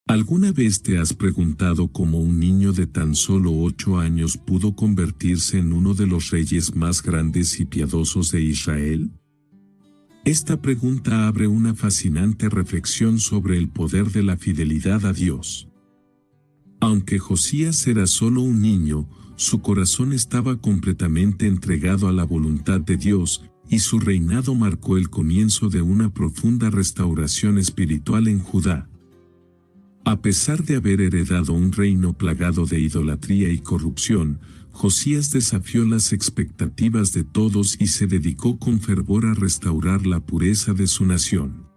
¿Alguna vez te has preguntado cómo un niño de tan solo 8 años pudo convertirse en uno de los reyes más grandes y piadosos de Israel? Esta pregunta abre una fascinante reflexión sobre el poder de la fidelidad a Dios. Aunque Josías era solo un niño, su corazón estaba completamente entregado a la voluntad de Dios, y su reinado marcó el comienzo de una profunda restauración espiritual en Judá. A pesar de haber heredado un reino plagado de idolatría y corrupción, Josías desafió las expectativas de todos y se dedicó con fervor a restaurar la pureza de su nación.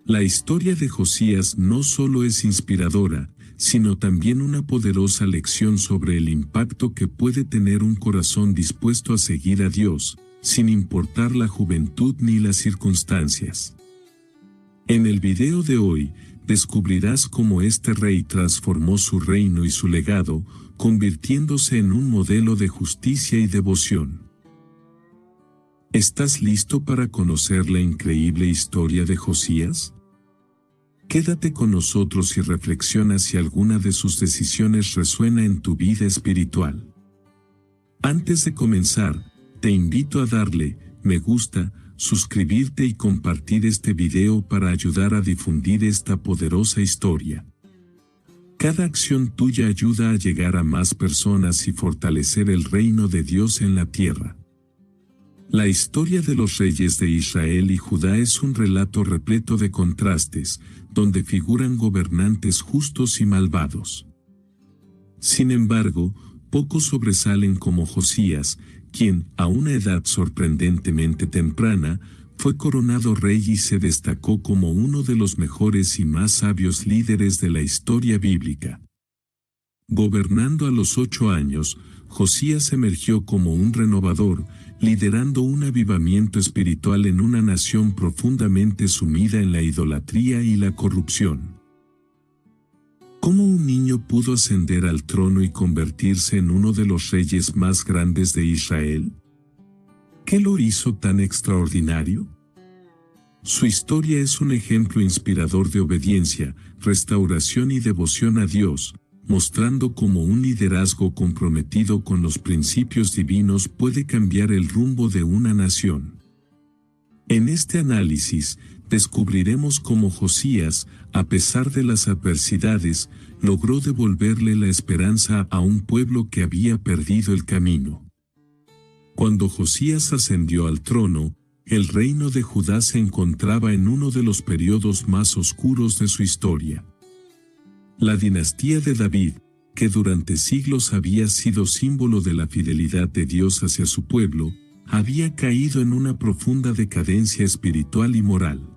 La historia de Josías no solo es inspiradora, sino también una poderosa lección sobre el impacto que puede tener un corazón dispuesto a seguir a Dios, sin importar la juventud ni las circunstancias. En el video de hoy, descubrirás cómo este rey transformó su reino y su legado, convirtiéndose en un modelo de justicia y devoción. ¿Estás listo para conocer la increíble historia de Josías? Quédate con nosotros y reflexiona si alguna de sus decisiones resuena en tu vida espiritual. Antes de comenzar, te invito a darle me gusta, suscribirte y compartir este video para ayudar a difundir esta poderosa historia. Cada acción tuya ayuda a llegar a más personas y fortalecer el reino de Dios en la tierra. La historia de los reyes de Israel y Judá es un relato repleto de contrastes, donde figuran gobernantes justos y malvados. Sin embargo, pocos sobresalen como Josías, quien, a una edad sorprendentemente temprana, fue coronado rey y se destacó como uno de los mejores y más sabios líderes de la historia bíblica. Gobernando a los 8 años, Josías emergió como un renovador, liderando un avivamiento espiritual en una nación profundamente sumida en la idolatría y la corrupción. ¿Cómo un niño pudo ascender al trono y convertirse en uno de los reyes más grandes de Israel? ¿Qué lo hizo tan extraordinario? Su historia es un ejemplo inspirador de obediencia, restauración y devoción a Dios, mostrando cómo un liderazgo comprometido con los principios divinos puede cambiar el rumbo de una nación. En este análisis, descubriremos cómo Josías, a pesar de las adversidades, logró devolverle la esperanza a un pueblo que había perdido el camino. Cuando Josías ascendió al trono, el reino de Judá se encontraba en uno de los periodos más oscuros de su historia. La dinastía de David, que durante siglos había sido símbolo de la fidelidad de Dios hacia su pueblo, había caído en una profunda decadencia espiritual y moral.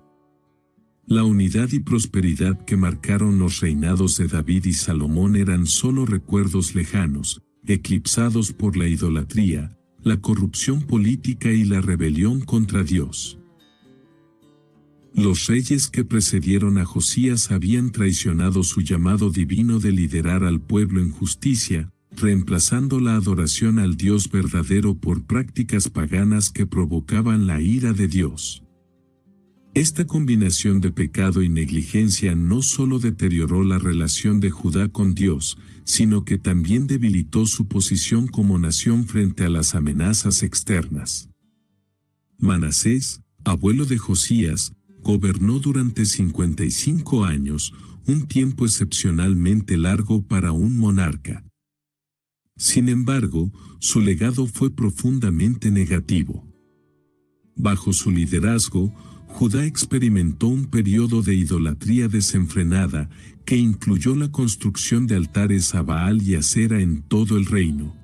La unidad y prosperidad que marcaron los reinados de David y Salomón eran solo recuerdos lejanos, eclipsados por la idolatría, la corrupción política y la rebelión contra Dios. Los reyes que precedieron a Josías habían traicionado su llamado divino de liderar al pueblo en justicia, reemplazando la adoración al Dios verdadero por prácticas paganas que provocaban la ira de Dios. Esta combinación de pecado y negligencia no solo deterioró la relación de Judá con Dios, sino que también debilitó su posición como nación frente a las amenazas externas. Manasés, abuelo de Josías, gobernó durante 55 años, un tiempo excepcionalmente largo para un monarca. Sin embargo, su legado fue profundamente negativo. Bajo su liderazgo, Judá experimentó un periodo de idolatría desenfrenada que incluyó la construcción de altares a Baal y Acera en todo el reino.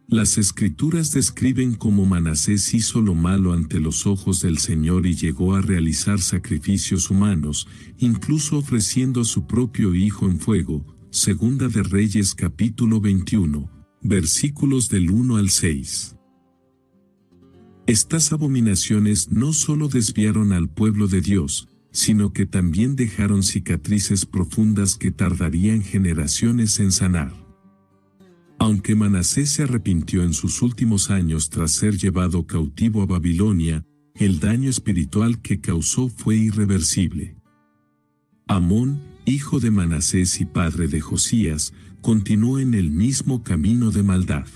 Las Escrituras describen cómo Manasés hizo lo malo ante los ojos del Señor y llegó a realizar sacrificios humanos, incluso ofreciendo a su propio hijo en fuego. Segunda de Reyes capítulo 21, versículos del 1 al 6. Estas abominaciones no solo desviaron al pueblo de Dios, sino que también dejaron cicatrices profundas que tardarían generaciones en sanar. Aunque Manasés se arrepintió en sus últimos años tras ser llevado cautivo a Babilonia, el daño espiritual que causó fue irreversible. Amón, hijo de Manasés y padre de Josías, continuó en el mismo camino de maldad.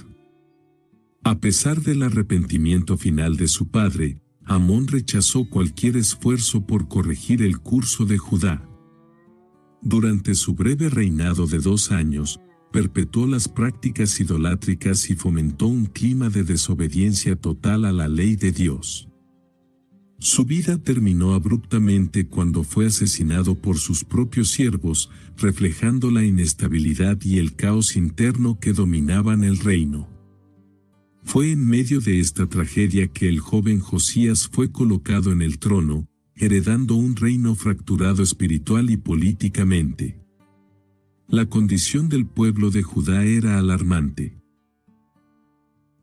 A pesar del arrepentimiento final de su padre, Amón rechazó cualquier esfuerzo por corregir el curso de Judá. Durante su breve reinado de 2 años, perpetuó las prácticas idolátricas y fomentó un clima de desobediencia total a la ley de Dios. Su vida terminó abruptamente cuando fue asesinado por sus propios siervos, reflejando la inestabilidad y el caos interno que dominaban el reino. Fue en medio de esta tragedia que el joven Josías fue colocado en el trono, heredando un reino fracturado espiritual y políticamente. La condición del pueblo de Judá era alarmante.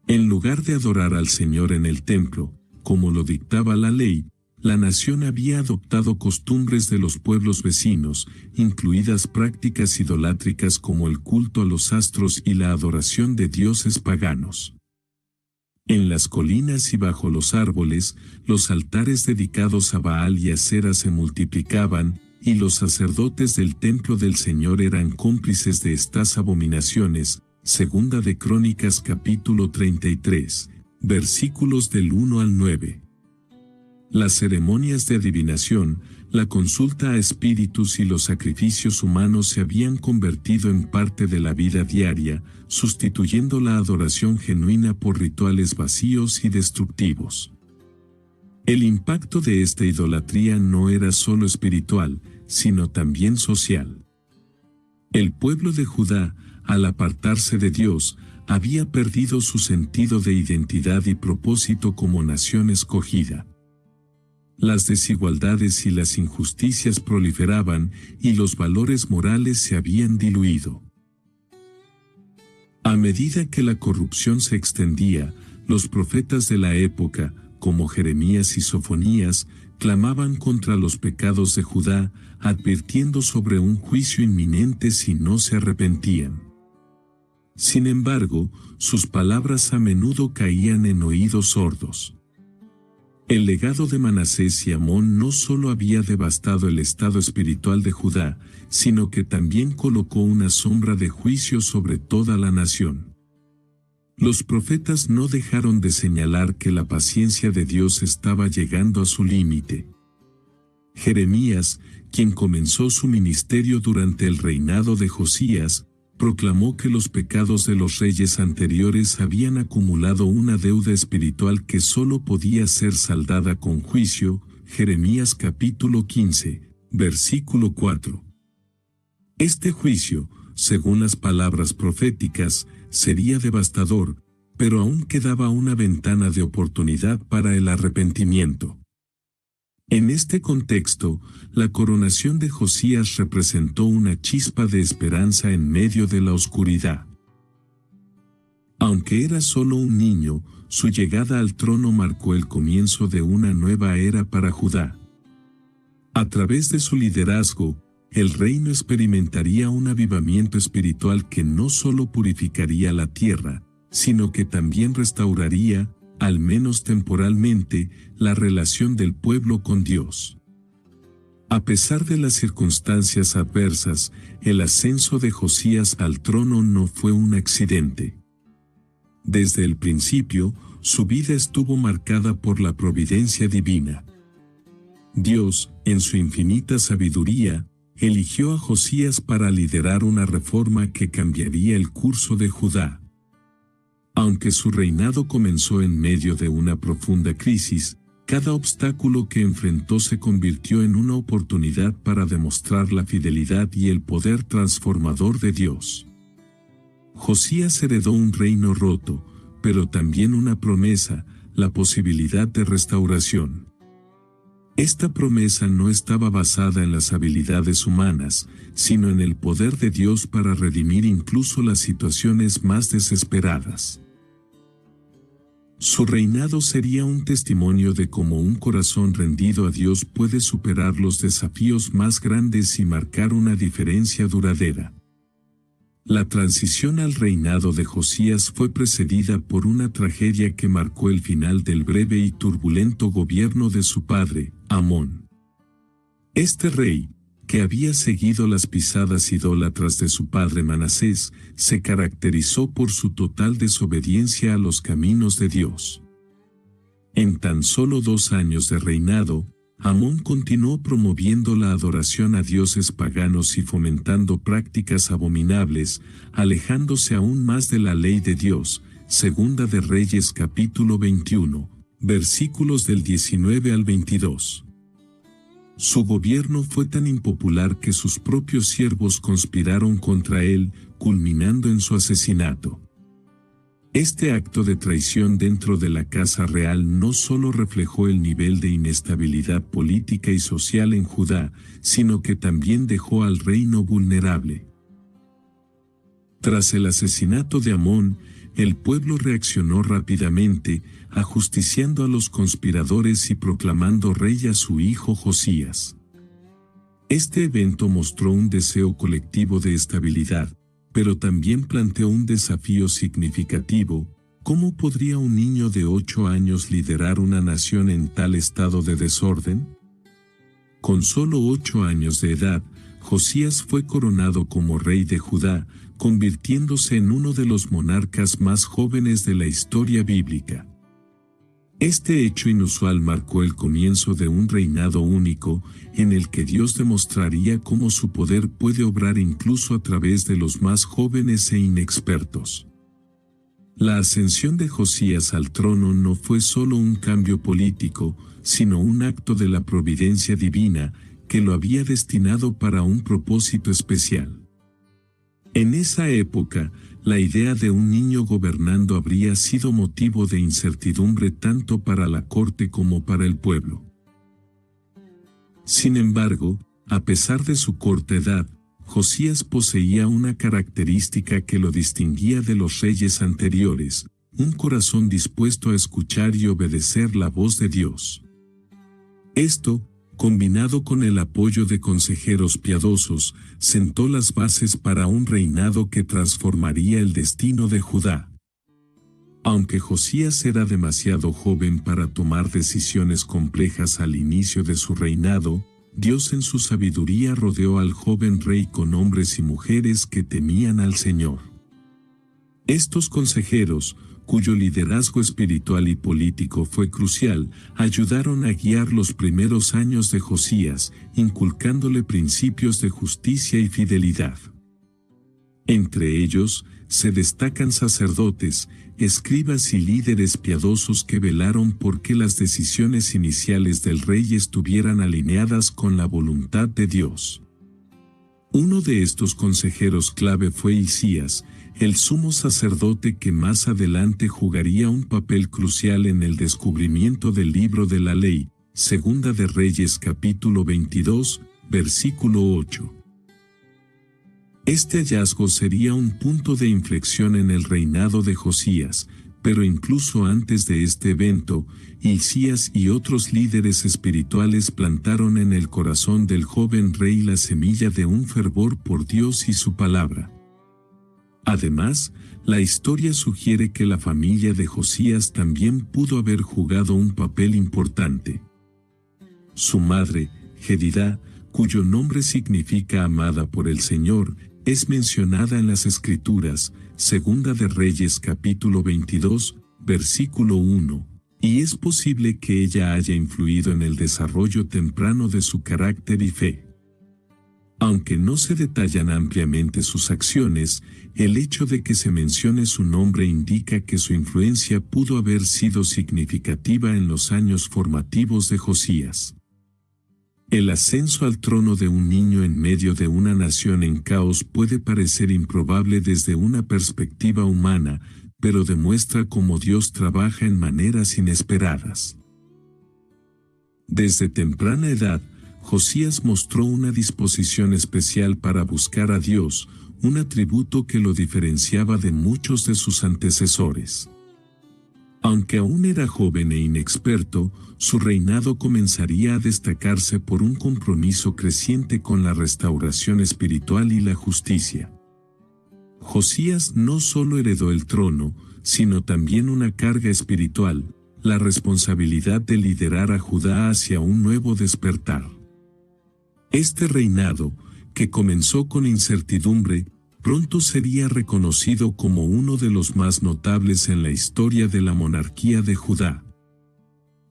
En lugar de adorar al Señor en el templo, como lo dictaba la ley, la nación había adoptado costumbres de los pueblos vecinos, incluidas prácticas idolátricas como el culto a los astros y la adoración de dioses paganos. En las colinas y bajo los árboles, los altares dedicados a Baal y Asera se multiplicaban, y los sacerdotes del templo del Señor eran cómplices de estas abominaciones. Segunda de Crónicas capítulo 33, versículos del 1 al 9. Las ceremonias de adivinación, la consulta a espíritus y los sacrificios humanos se habían convertido en parte de la vida diaria, sustituyendo la adoración genuina por rituales vacíos y destructivos. El impacto de esta idolatría no era solo espiritual, sino también social. El pueblo de Judá, al apartarse de Dios, había perdido su sentido de identidad y propósito como nación escogida. Las desigualdades y las injusticias proliferaban y los valores morales se habían diluido. A medida que la corrupción se extendía, los profetas de la época, como Jeremías y Sofonías, clamaban contra los pecados de Judá, advirtiendo sobre un juicio inminente si no se arrepentían. Sin embargo, sus palabras a menudo caían en oídos sordos. El legado de Manasés y Amón no solo había devastado el estado espiritual de Judá, sino que también colocó una sombra de juicio sobre toda la nación. Los profetas no dejaron de señalar que la paciencia de Dios estaba llegando a su límite. Jeremías, quien comenzó su ministerio durante el reinado de Josías, proclamó que los pecados de los reyes anteriores habían acumulado una deuda espiritual que solo podía ser saldada con juicio. Jeremías capítulo 15, versículo 4. Este juicio, según las palabras proféticas, sería devastador, pero aún quedaba una ventana de oportunidad para el arrepentimiento. En este contexto, la coronación de Josías representó una chispa de esperanza en medio de la oscuridad. Aunque era solo un niño, su llegada al trono marcó el comienzo de una nueva era para Judá. A través de su liderazgo, el reino experimentaría un avivamiento espiritual que no solo purificaría la tierra, sino que también restauraría, al menos temporalmente, la relación del pueblo con Dios. A pesar de las circunstancias adversas, el ascenso de Josías al trono no fue un accidente. Desde el principio, su vida estuvo marcada por la providencia divina. Dios, en su infinita sabiduría, eligió a Josías para liderar una reforma que cambiaría el curso de Judá. Aunque su reinado comenzó en medio de una profunda crisis, cada obstáculo que enfrentó se convirtió en una oportunidad para demostrar la fidelidad y el poder transformador de Dios. Josías heredó un reino roto, pero también una promesa, la posibilidad de restauración. Esta promesa no estaba basada en las habilidades humanas, sino en el poder de Dios para redimir incluso las situaciones más desesperadas. Su reinado sería un testimonio de cómo un corazón rendido a Dios puede superar los desafíos más grandes y marcar una diferencia duradera. La transición al reinado de Josías fue precedida por una tragedia que marcó el final del breve y turbulento gobierno de su padre, Amón. Este rey, que había seguido las pisadas idólatras de su padre Manasés, se caracterizó por su total desobediencia a los caminos de Dios. En tan solo 2 años de reinado, Amón continuó promoviendo la adoración a dioses paganos y fomentando prácticas abominables, alejándose aún más de la ley de Dios. Segunda de Reyes capítulo 21, versículos del 19 al 22. Su gobierno fue tan impopular que sus propios siervos conspiraron contra él, culminando en su asesinato. Este acto de traición dentro de la casa real no solo reflejó el nivel de inestabilidad política y social en Judá, sino que también dejó al reino vulnerable. Tras el asesinato de Amón, el pueblo reaccionó rápidamente, ajusticiando a los conspiradores y proclamando rey a su hijo Josías. Este evento mostró un deseo colectivo de estabilidad, pero también planteó un desafío significativo: ¿cómo podría un niño de 8 años liderar una nación en tal estado de desorden? Con solo 8 años de edad, Josías fue coronado como rey de Judá, convirtiéndose en uno de los monarcas más jóvenes de la historia bíblica. Este hecho inusual marcó el comienzo de un reinado único, en el que Dios demostraría cómo su poder puede obrar incluso a través de los más jóvenes e inexpertos. La ascensión de Josías al trono no fue solo un cambio político, sino un acto de la providencia divina, que lo había destinado para un propósito especial. En esa época, la idea de un niño gobernando habría sido motivo de incertidumbre tanto para la corte como para el pueblo. Sin embargo, a pesar de su corta edad, Josías poseía una característica que lo distinguía de los reyes anteriores: un corazón dispuesto a escuchar y obedecer la voz de Dios. Esto, combinado con el apoyo de consejeros piadosos, sentó las bases para un reinado que transformaría el destino de Judá. Aunque Josías era demasiado joven para tomar decisiones complejas al inicio de su reinado, Dios en su sabiduría rodeó al joven rey con hombres y mujeres que temían al Señor. Estos consejeros, cuyo liderazgo espiritual y político fue crucial, ayudaron a guiar los primeros años de Josías, inculcándole principios de justicia y fidelidad. Entre ellos, se destacan sacerdotes, escribas y líderes piadosos que velaron por que las decisiones iniciales del rey estuvieran alineadas con la voluntad de Dios. Uno de estos consejeros clave fue Hilcías, el sumo sacerdote que más adelante jugaría un papel crucial en el descubrimiento del libro de la ley. Segunda de Reyes capítulo 22, versículo 8. Este hallazgo sería un punto de inflexión en el reinado de Josías, pero incluso antes de este evento, Hilcías y otros líderes espirituales plantaron en el corazón del joven rey la semilla de un fervor por Dios y su palabra. Además, la historia sugiere que la familia de Josías también pudo haber jugado un papel importante. Su madre, Jedidá, cuyo nombre significa amada por el Señor, es mencionada en las Escrituras, Segunda de Reyes capítulo 22, versículo 1, y es posible que ella haya influido en el desarrollo temprano de su carácter y fe. Aunque no se detallan ampliamente sus acciones, el hecho de que se mencione su nombre indica que su influencia pudo haber sido significativa en los años formativos de Josías. El ascenso al trono de un niño en medio de una nación en caos puede parecer improbable desde una perspectiva humana, pero demuestra cómo Dios trabaja en maneras inesperadas. Desde temprana edad, Josías mostró una disposición especial para buscar a Dios, un atributo que lo diferenciaba de muchos de sus antecesores. Aunque aún era joven e inexperto, su reinado comenzaría a destacarse por un compromiso creciente con la restauración espiritual y la justicia. Josías no solo heredó el trono, sino también una carga espiritual, la responsabilidad de liderar a Judá hacia un nuevo despertar. Este reinado, que comenzó con incertidumbre, pronto sería reconocido como uno de los más notables en la historia de la monarquía de Judá.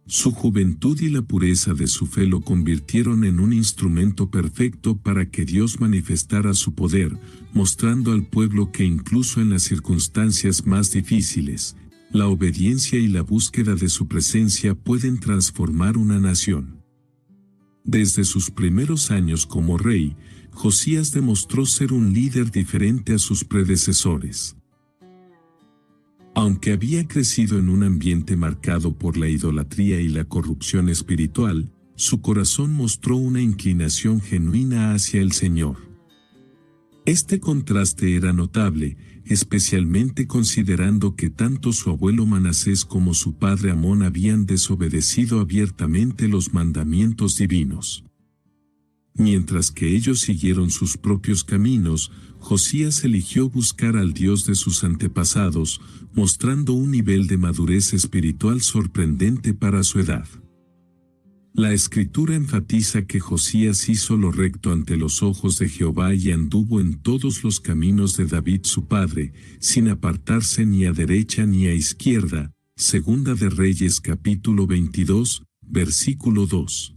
Su juventud y la pureza de su fe lo convirtieron en un instrumento perfecto para que Dios manifestara su poder, mostrando al pueblo que incluso en las circunstancias más difíciles, la obediencia y la búsqueda de su presencia pueden transformar una nación. Desde sus primeros años como rey, Josías demostró ser un líder diferente a sus predecesores. Aunque había crecido en un ambiente marcado por la idolatría y la corrupción espiritual, su corazón mostró una inclinación genuina hacia el Señor. Este contraste era notable, especialmente considerando que tanto su abuelo Manasés como su padre Amón habían desobedecido abiertamente los mandamientos divinos. Mientras que ellos siguieron sus propios caminos, Josías eligió buscar al Dios de sus antepasados, mostrando un nivel de madurez espiritual sorprendente para su edad. La Escritura enfatiza que Josías hizo lo recto ante los ojos de Jehová y anduvo en todos los caminos de David su padre, sin apartarse ni a derecha ni a izquierda. Segunda de Reyes capítulo 22, versículo 2.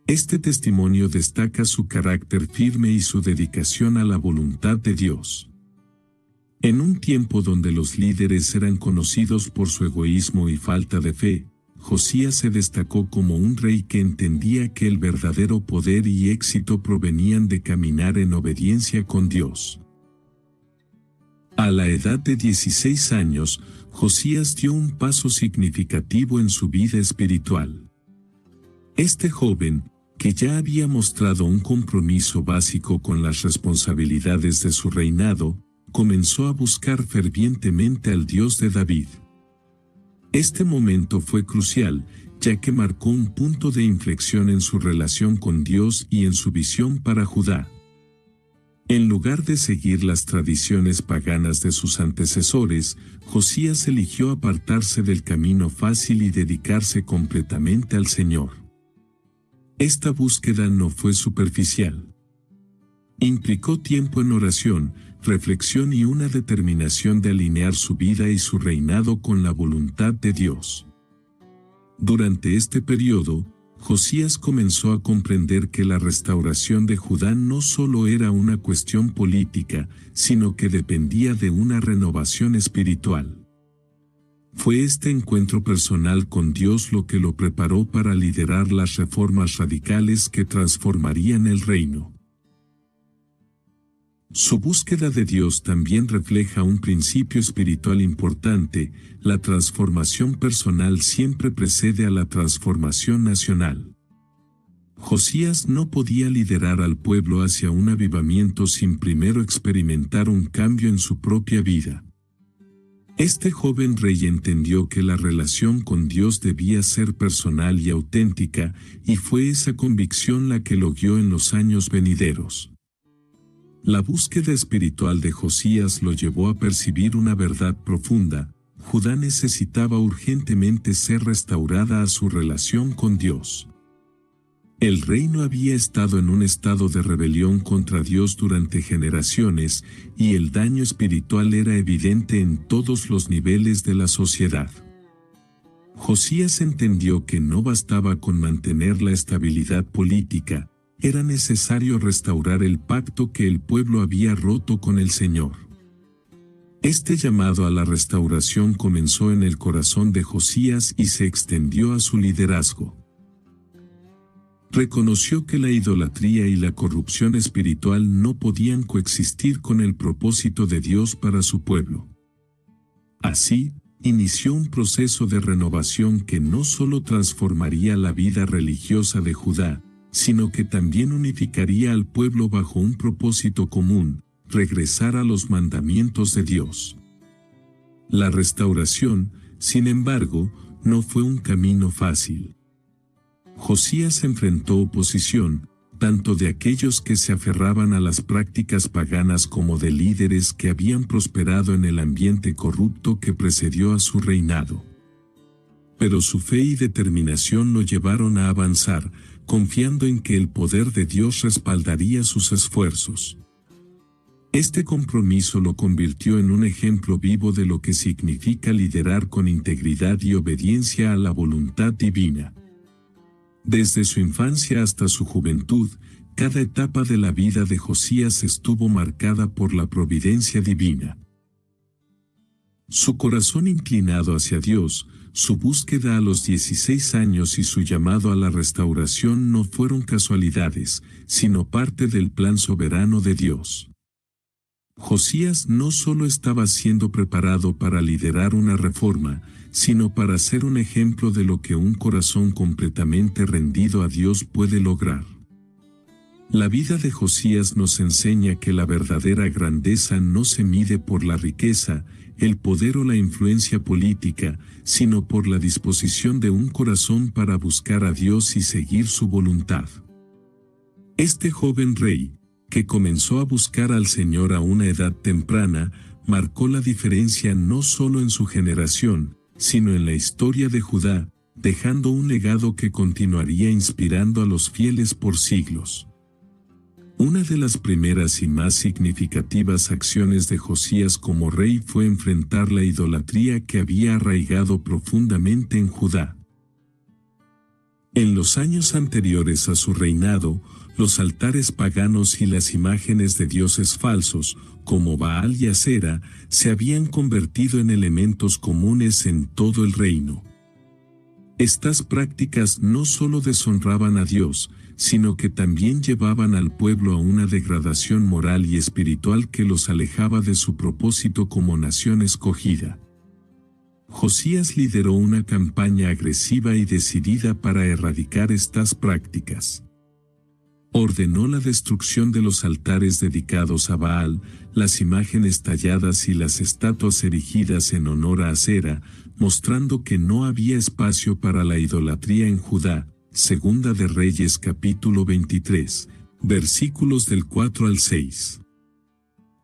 Este testimonio destaca su carácter firme y su dedicación a la voluntad de Dios. En un tiempo donde los líderes eran conocidos por su egoísmo y falta de fe, Josías se destacó como un rey que entendía que el verdadero poder y éxito provenían de caminar en obediencia con Dios. A la edad de 16 años, Josías dio un paso significativo en su vida espiritual. Este joven, que ya había mostrado un compromiso básico con las responsabilidades de su reinado, comenzó a buscar fervientemente al Dios de David. Este momento fue crucial, ya que marcó un punto de inflexión en su relación con Dios y en su visión para Judá. En lugar de seguir las tradiciones paganas de sus antecesores, Josías eligió apartarse del camino fácil y dedicarse completamente al Señor. Esta búsqueda no fue superficial. Implicó tiempo en oración, reflexión y una determinación de alinear su vida y su reinado con la voluntad de Dios. Durante este periodo, Josías comenzó a comprender que la restauración de Judá no solo era una cuestión política, sino que dependía de una renovación espiritual. Fue este encuentro personal con Dios lo que lo preparó para liderar las reformas radicales que transformarían el reino. Su búsqueda de Dios también refleja un principio espiritual importante: la transformación personal siempre precede a la transformación nacional. Josías no podía liderar al pueblo hacia un avivamiento sin primero experimentar un cambio en su propia vida. Este joven rey entendió que la relación con Dios debía ser personal y auténtica, y fue esa convicción la que lo guió en los años venideros. La búsqueda espiritual de Josías lo llevó a percibir una verdad profunda: Judá necesitaba urgentemente ser restaurada a su relación con Dios. El reino había estado en un estado de rebelión contra Dios durante generaciones, y el daño espiritual era evidente en todos los niveles de la sociedad. Josías entendió que no bastaba con mantener la estabilidad política, era necesario restaurar el pacto que el pueblo había roto con el Señor. Este llamado a la restauración comenzó en el corazón de Josías y se extendió a su liderazgo. Reconoció que la idolatría y la corrupción espiritual no podían coexistir con el propósito de Dios para su pueblo. Así, inició un proceso de renovación que no solo transformaría la vida religiosa de Judá, sino que también unificaría al pueblo bajo un propósito común: regresar a los mandamientos de Dios. La restauración, sin embargo, no fue un camino fácil. Josías enfrentó oposición, tanto de aquellos que se aferraban a las prácticas paganas como de líderes que habían prosperado en el ambiente corrupto que precedió a su reinado. Pero su fe y determinación lo llevaron a avanzar, confiando en que el poder de Dios respaldaría sus esfuerzos. Este compromiso lo convirtió en un ejemplo vivo de lo que significa liderar con integridad y obediencia a la voluntad divina. Desde su infancia hasta su juventud, cada etapa de la vida de Josías estuvo marcada por la providencia divina. Su corazón inclinado hacia Dios, su búsqueda a los 16 años y su llamado a la restauración no fueron casualidades, sino parte del plan soberano de Dios. Josías no solo estaba siendo preparado para liderar una reforma, sino para ser un ejemplo de lo que un corazón completamente rendido a Dios puede lograr. La vida de Josías nos enseña que la verdadera grandeza no se mide por la riqueza, el poder o la influencia política, sino por la disposición de un corazón para buscar a Dios y seguir su voluntad. Este joven rey, que comenzó a buscar al Señor a una edad temprana, marcó la diferencia no solo en su generación, sino en la historia de Judá, dejando un legado que continuaría inspirando a los fieles por siglos. Una de las primeras y más significativas acciones de Josías como rey fue enfrentar la idolatría que había arraigado profundamente en Judá. En los años anteriores a su reinado, los altares paganos y las imágenes de dioses falsos, como Baal y Asera, se habían convertido en elementos comunes en todo el reino. Estas prácticas no solo deshonraban a Dios, sino que también llevaban al pueblo a una degradación moral y espiritual que los alejaba de su propósito como nación escogida. Josías lideró una campaña agresiva y decidida para erradicar estas prácticas. Ordenó la destrucción de los altares dedicados a Baal, las imágenes talladas y las estatuas erigidas en honor a Asera, mostrando que no había espacio para la idolatría en Judá. Segunda de Reyes capítulo 23, versículos del 4 al 6.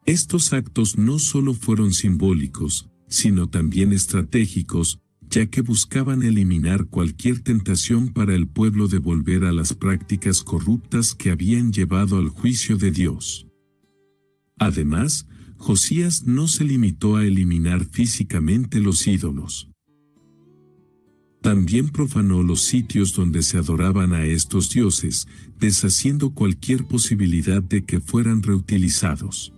Estos actos no solo fueron simbólicos, sino también estratégicos, ya que buscaban eliminar cualquier tentación para el pueblo de volver a las prácticas corruptas que habían llevado al juicio de Dios. Además, Josías no se limitó a eliminar físicamente los ídolos. También profanó los sitios donde se adoraban a estos dioses, deshaciendo cualquier posibilidad de que fueran reutilizados.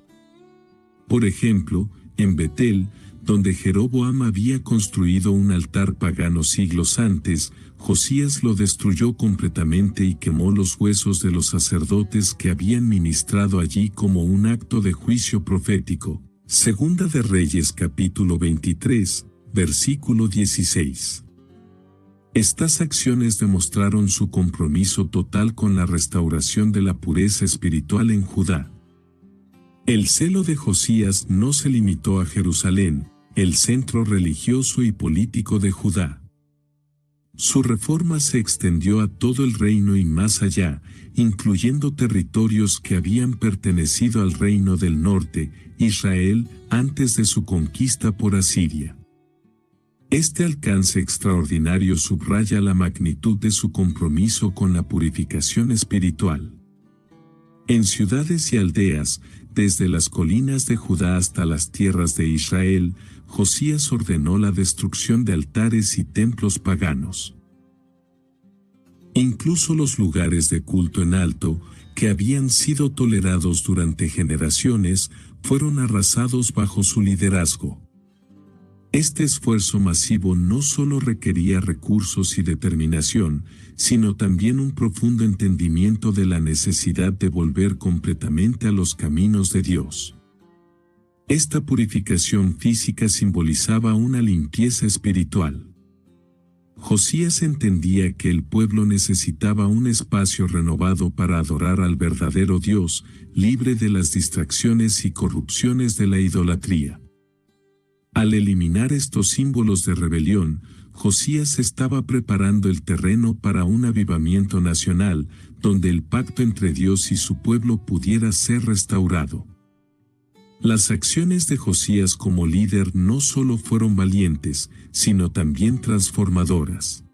Por ejemplo, en Betel, donde Jeroboam había construido un altar pagano siglos antes, Josías lo destruyó completamente y quemó los huesos de los sacerdotes que habían ministrado allí como un acto de juicio profético. Segunda de Reyes capítulo 23, versículo 16. Estas acciones demostraron su compromiso total con la restauración de la pureza espiritual en Judá. El celo de Josías no se limitó a Jerusalén, el centro religioso y político de Judá. Su reforma se extendió a todo el reino y más allá, incluyendo territorios que habían pertenecido al reino del norte, Israel, antes de su conquista por Asiria. Este alcance extraordinario subraya la magnitud de su compromiso con la purificación espiritual. En ciudades y aldeas, desde las colinas de Judá hasta las tierras de Israel, Josías ordenó la destrucción de altares y templos paganos. Incluso los lugares de culto en alto, que habían sido tolerados durante generaciones, fueron arrasados bajo su liderazgo. Este esfuerzo masivo no solo requería recursos y determinación, sino también un profundo entendimiento de la necesidad de volver completamente a los caminos de Dios. Esta purificación física simbolizaba una limpieza espiritual. Josías entendía que el pueblo necesitaba un espacio renovado para adorar al verdadero Dios, libre de las distracciones y corrupciones de la idolatría. Al eliminar estos símbolos de rebelión, Josías estaba preparando el terreno para un avivamiento nacional, donde el pacto entre Dios y su pueblo pudiera ser restaurado. Las acciones de Josías como líder no solo fueron valientes, sino también transformadoras.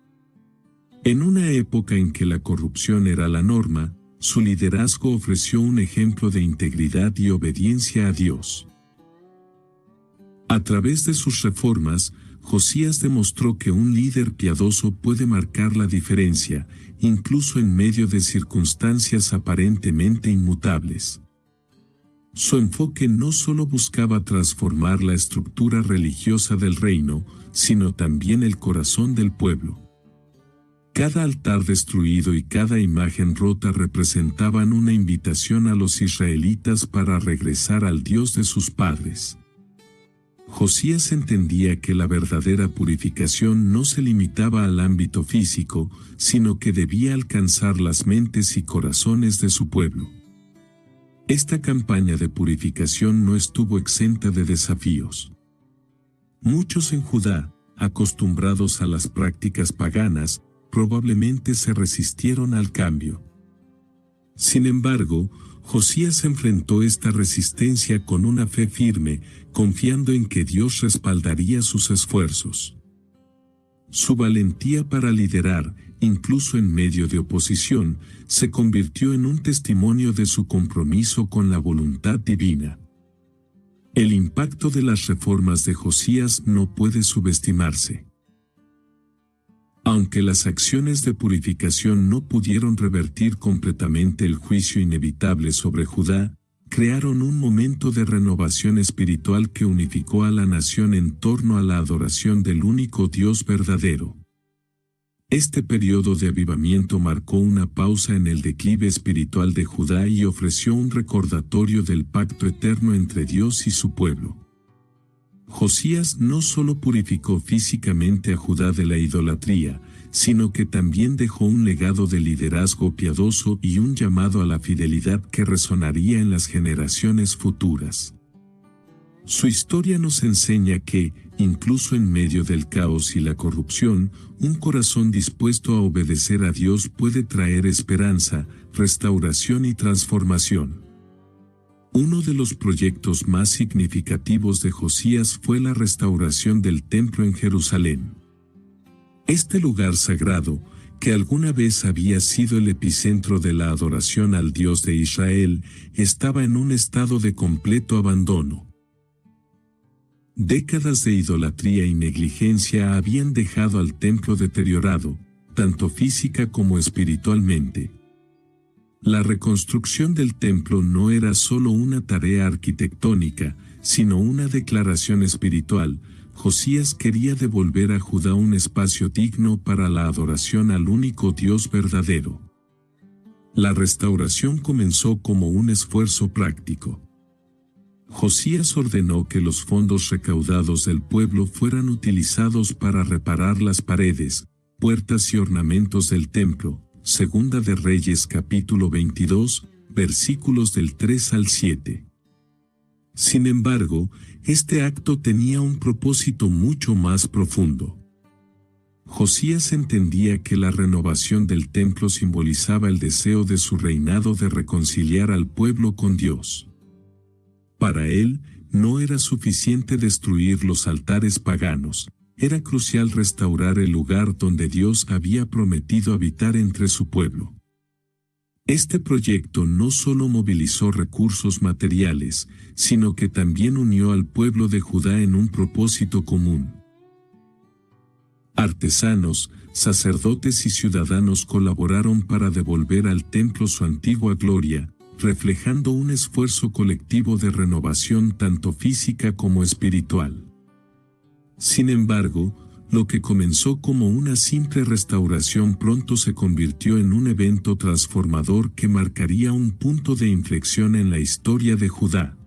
En una época en que la corrupción era la norma, su liderazgo ofreció un ejemplo de integridad y obediencia a Dios. A través de sus reformas, Josías demostró que un líder piadoso puede marcar la diferencia, incluso en medio de circunstancias aparentemente inmutables. Su enfoque no solo buscaba transformar la estructura religiosa del reino, sino también el corazón del pueblo. Cada altar destruido y cada imagen rota representaban una invitación a los israelitas para regresar al Dios de sus padres. Josías entendía que la verdadera purificación no se limitaba al ámbito físico, sino que debía alcanzar las mentes y corazones de su pueblo. Esta campaña de purificación no estuvo exenta de desafíos. Muchos en Judá, acostumbrados a las prácticas paganas, probablemente se resistieron al cambio. Sin embargo, Josías enfrentó esta resistencia con una fe firme, confiando en que Dios respaldaría sus esfuerzos. Su valentía para liderar, incluso en medio de oposición, se convirtió en un testimonio de su compromiso con la voluntad divina. El impacto de las reformas de Josías no puede subestimarse. Aunque las acciones de purificación no pudieron revertir completamente el juicio inevitable sobre Judá, crearon un momento de renovación espiritual que unificó a la nación en torno a la adoración del único Dios verdadero. Este periodo de avivamiento marcó una pausa en el declive espiritual de Judá y ofreció un recordatorio del pacto eterno entre Dios y su pueblo. Josías no solo purificó físicamente a Judá de la idolatría, sino que también dejó un legado de liderazgo piadoso y un llamado a la fidelidad que resonaría en las generaciones futuras. Su historia nos enseña que, incluso en medio del caos y la corrupción, un corazón dispuesto a obedecer a Dios puede traer esperanza, restauración y transformación. Uno de los proyectos más significativos de Josías fue la restauración del templo en Jerusalén. Este lugar sagrado, que alguna vez había sido el epicentro de la adoración al Dios de Israel, estaba en un estado de completo abandono. Décadas de idolatría y negligencia habían dejado al templo deteriorado, tanto física como espiritualmente. La reconstrucción del templo no era solo una tarea arquitectónica, sino una declaración espiritual. Josías quería devolver a Judá un espacio digno para la adoración al único Dios verdadero. La restauración comenzó como un esfuerzo práctico. Josías ordenó que los fondos recaudados del pueblo fueran utilizados para reparar las paredes, puertas y ornamentos del templo. Segunda de Reyes capítulo 22, versículos del 3 al 7. Sin embargo, este acto tenía un propósito mucho más profundo. Josías entendía que la renovación del templo simbolizaba el deseo de su reinado de reconciliar al pueblo con Dios. Para él, no era suficiente destruir los altares paganos. Era crucial restaurar el lugar donde Dios había prometido habitar entre su pueblo. Este proyecto no solo movilizó recursos materiales, sino que también unió al pueblo de Judá en un propósito común. Artesanos, sacerdotes y ciudadanos colaboraron para devolver al templo su antigua gloria, reflejando un esfuerzo colectivo de renovación tanto física como espiritual. Sin embargo, lo que comenzó como una simple restauración pronto se convirtió en un evento transformador que marcaría un punto de inflexión en la historia de Judá.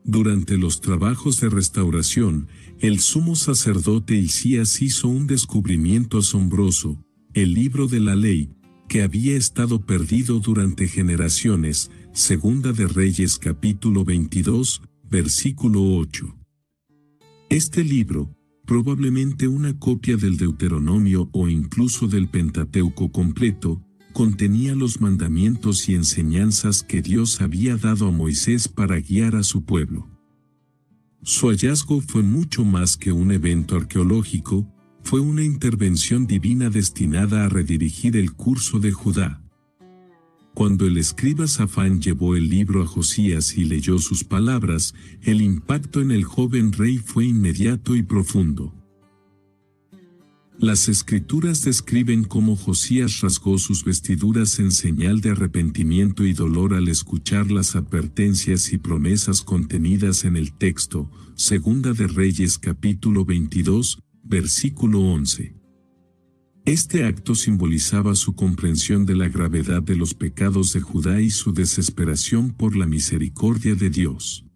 Durante los trabajos de restauración, el sumo sacerdote Hilcías hizo un descubrimiento asombroso: el libro de la ley, que había estado perdido durante generaciones. Segunda de Reyes capítulo 22, versículo 8. Este libro, probablemente una copia del Deuteronomio o incluso del Pentateuco completo, contenía los mandamientos y enseñanzas que Dios había dado a Moisés para guiar a su pueblo. Su hallazgo fue mucho más que un evento arqueológico, fue una intervención divina destinada a redirigir el curso de Judá. Cuando el escriba Safán llevó el libro a Josías y leyó sus palabras, el impacto en el joven rey fue inmediato y profundo. Las escrituras describen cómo Josías rasgó sus vestiduras en señal de arrepentimiento y dolor al escuchar las advertencias y promesas contenidas en el texto, Segunda de Reyes capítulo 22, versículo 11. Este acto simbolizaba su comprensión de la gravedad de los pecados de Judá y su desesperación por la misericordia de Dios.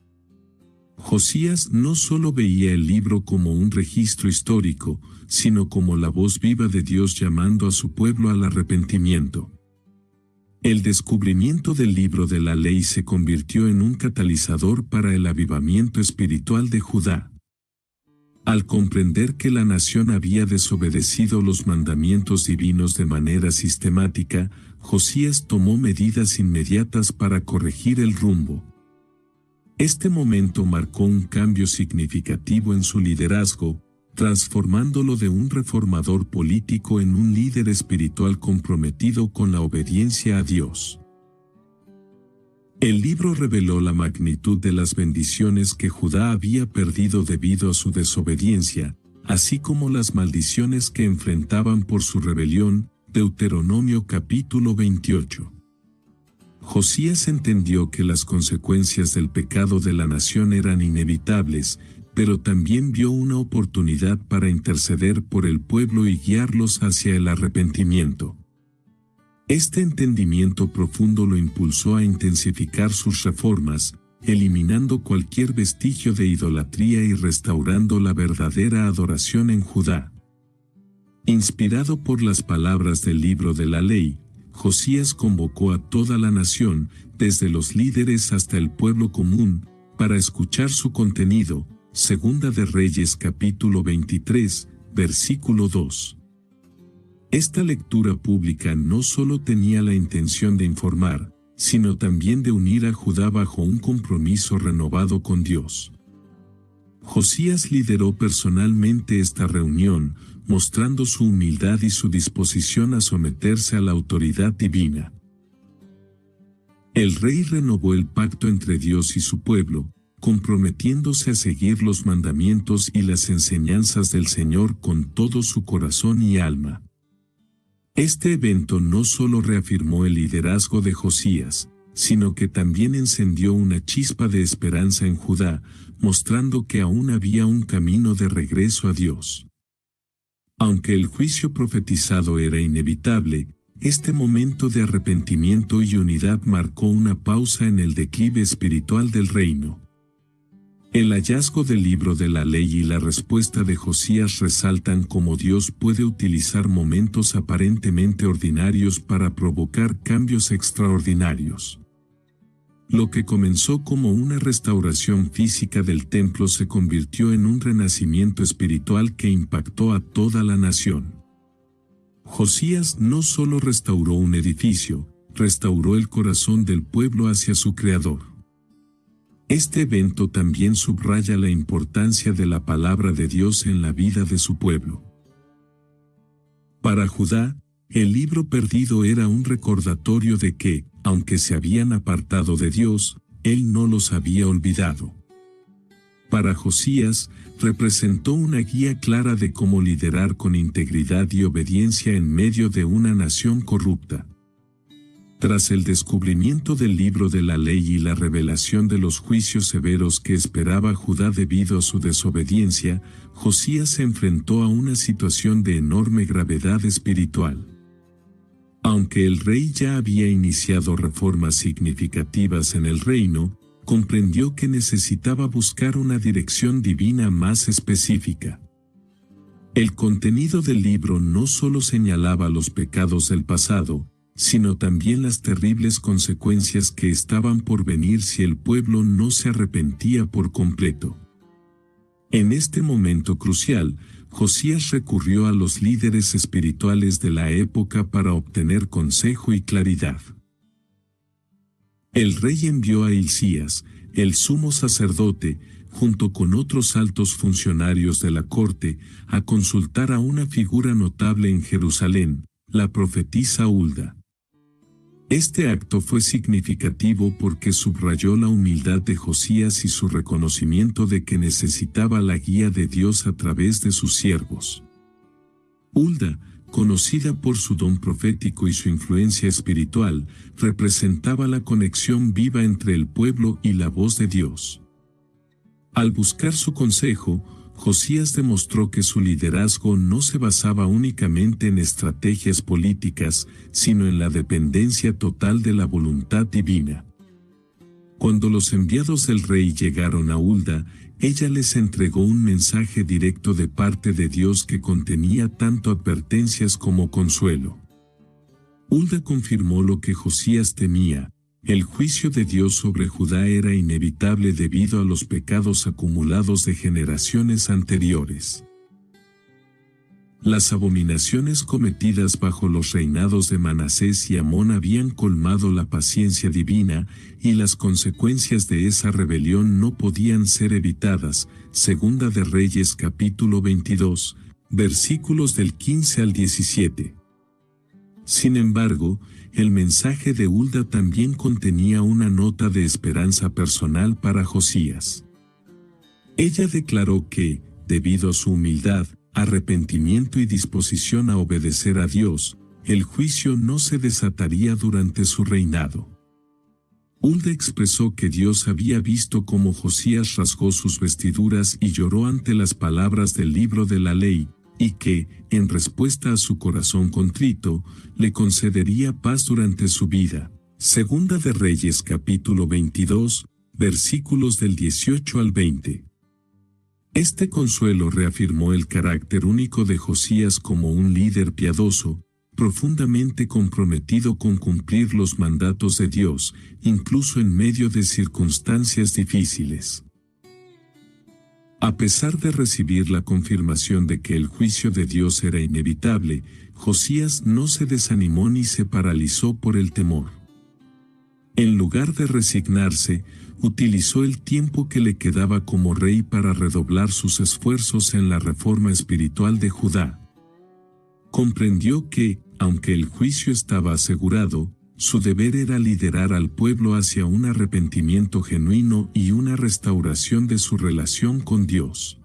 Josías no solo veía el libro como un registro histórico, sino como la voz viva de Dios llamando a su pueblo al arrepentimiento. El descubrimiento del libro de la ley se convirtió en un catalizador para el avivamiento espiritual de Judá. Al comprender que la nación había desobedecido los mandamientos divinos de manera sistemática, Josías tomó medidas inmediatas para corregir el rumbo. Este momento marcó un cambio significativo en su liderazgo, transformándolo de un reformador político en un líder espiritual comprometido con la obediencia a Dios. El libro reveló la magnitud de las bendiciones que Judá había perdido debido a su desobediencia, así como las maldiciones que enfrentaban por su rebelión, Deuteronomio capítulo 28. Josías entendió que las consecuencias del pecado de la nación eran inevitables, pero también vio una oportunidad para interceder por el pueblo y guiarlos hacia el arrepentimiento. Este entendimiento profundo lo impulsó a intensificar sus reformas, eliminando cualquier vestigio de idolatría y restaurando la verdadera adoración en Judá. Inspirado por las palabras del libro de la ley, Josías convocó a toda la nación, desde los líderes hasta el pueblo común, para escuchar su contenido. Segunda de Reyes capítulo 23, versículo 2. Esta lectura pública no solo tenía la intención de informar, sino también de unir a Judá bajo un compromiso renovado con Dios. Josías lideró personalmente esta reunión, mostrando su humildad y su disposición a someterse a la autoridad divina. El rey renovó el pacto entre Dios y su pueblo, comprometiéndose a seguir los mandamientos y las enseñanzas del Señor con todo su corazón y alma. Este evento no solo reafirmó el liderazgo de Josías, sino que también encendió una chispa de esperanza en Judá, mostrando que aún había un camino de regreso a Dios. Aunque el juicio profetizado era inevitable, este momento de arrepentimiento y unidad marcó una pausa en el declive espiritual del reino. El hallazgo del libro de la ley y la respuesta de Josías resaltan cómo Dios puede utilizar momentos aparentemente ordinarios para provocar cambios extraordinarios. Lo que comenzó como una restauración física del templo se convirtió en un renacimiento espiritual que impactó a toda la nación. Josías no solo restauró un edificio, restauró el corazón del pueblo hacia su Creador. Este evento también subraya la importancia de la palabra de Dios en la vida de su pueblo. Para Judá, el libro perdido era un recordatorio de que, aunque se habían apartado de Dios, Él no los había olvidado. Para Josías, representó una guía clara de cómo liderar con integridad y obediencia en medio de una nación corrupta. Tras el descubrimiento del libro de la ley y la revelación de los juicios severos que esperaba Judá debido a su desobediencia, Josías se enfrentó a una situación de enorme gravedad espiritual. Aunque el rey ya había iniciado reformas significativas en el reino, comprendió que necesitaba buscar una dirección divina más específica. El contenido del libro no solo señalaba los pecados del pasado, sino también las terribles consecuencias que estaban por venir si el pueblo no se arrepentía por completo. En este momento crucial, Josías recurrió a los líderes espirituales de la época para obtener consejo y claridad. El rey envió a Hilcías, el sumo sacerdote, junto con otros altos funcionarios de la corte, a consultar a una figura notable en Jerusalén, la profetisa Hulda. Este acto fue significativo porque subrayó la humildad de Josías y su reconocimiento de que necesitaba la guía de Dios a través de sus siervos. Hulda, conocida por su don profético y su influencia espiritual, representaba la conexión viva entre el pueblo y la voz de Dios. Al buscar su consejo, Josías demostró que su liderazgo no se basaba únicamente en estrategias políticas, sino en la dependencia total de la voluntad divina. Cuando los enviados del rey llegaron a Hulda, ella les entregó un mensaje directo de parte de Dios que contenía tanto advertencias como consuelo. Hulda confirmó lo que Josías temía: el juicio de Dios sobre Judá era inevitable debido a los pecados acumulados de generaciones anteriores. Las abominaciones cometidas bajo los reinados de Manasés y Amón habían colmado la paciencia divina, y las consecuencias de esa rebelión no podían ser evitadas. Segunda de Reyes capítulo 22, versículos del 15 al 17. Sin embargo, el mensaje de Hulda también contenía una nota de esperanza personal para Josías. Ella declaró que, debido a su humildad, arrepentimiento y disposición a obedecer a Dios, el juicio no se desataría durante su reinado. Hulda expresó que Dios había visto cómo Josías rasgó sus vestiduras y lloró ante las palabras del libro de la ley, y que, en respuesta a su corazón contrito, le concedería paz durante su vida. Segunda de Reyes capítulo 22, versículos del 18 al 20. Este consuelo reafirmó el carácter único de Josías como un líder piadoso, profundamente comprometido con cumplir los mandatos de Dios, incluso en medio de circunstancias difíciles. A pesar de recibir la confirmación de que el juicio de Dios era inevitable, Josías no se desanimó ni se paralizó por el temor. En lugar de resignarse, utilizó el tiempo que le quedaba como rey para redoblar sus esfuerzos en la reforma espiritual de Judá. Comprendió que, aunque el juicio estaba asegurado, su deber era liderar al pueblo hacia un arrepentimiento genuino y una restauración de su relación con Dios.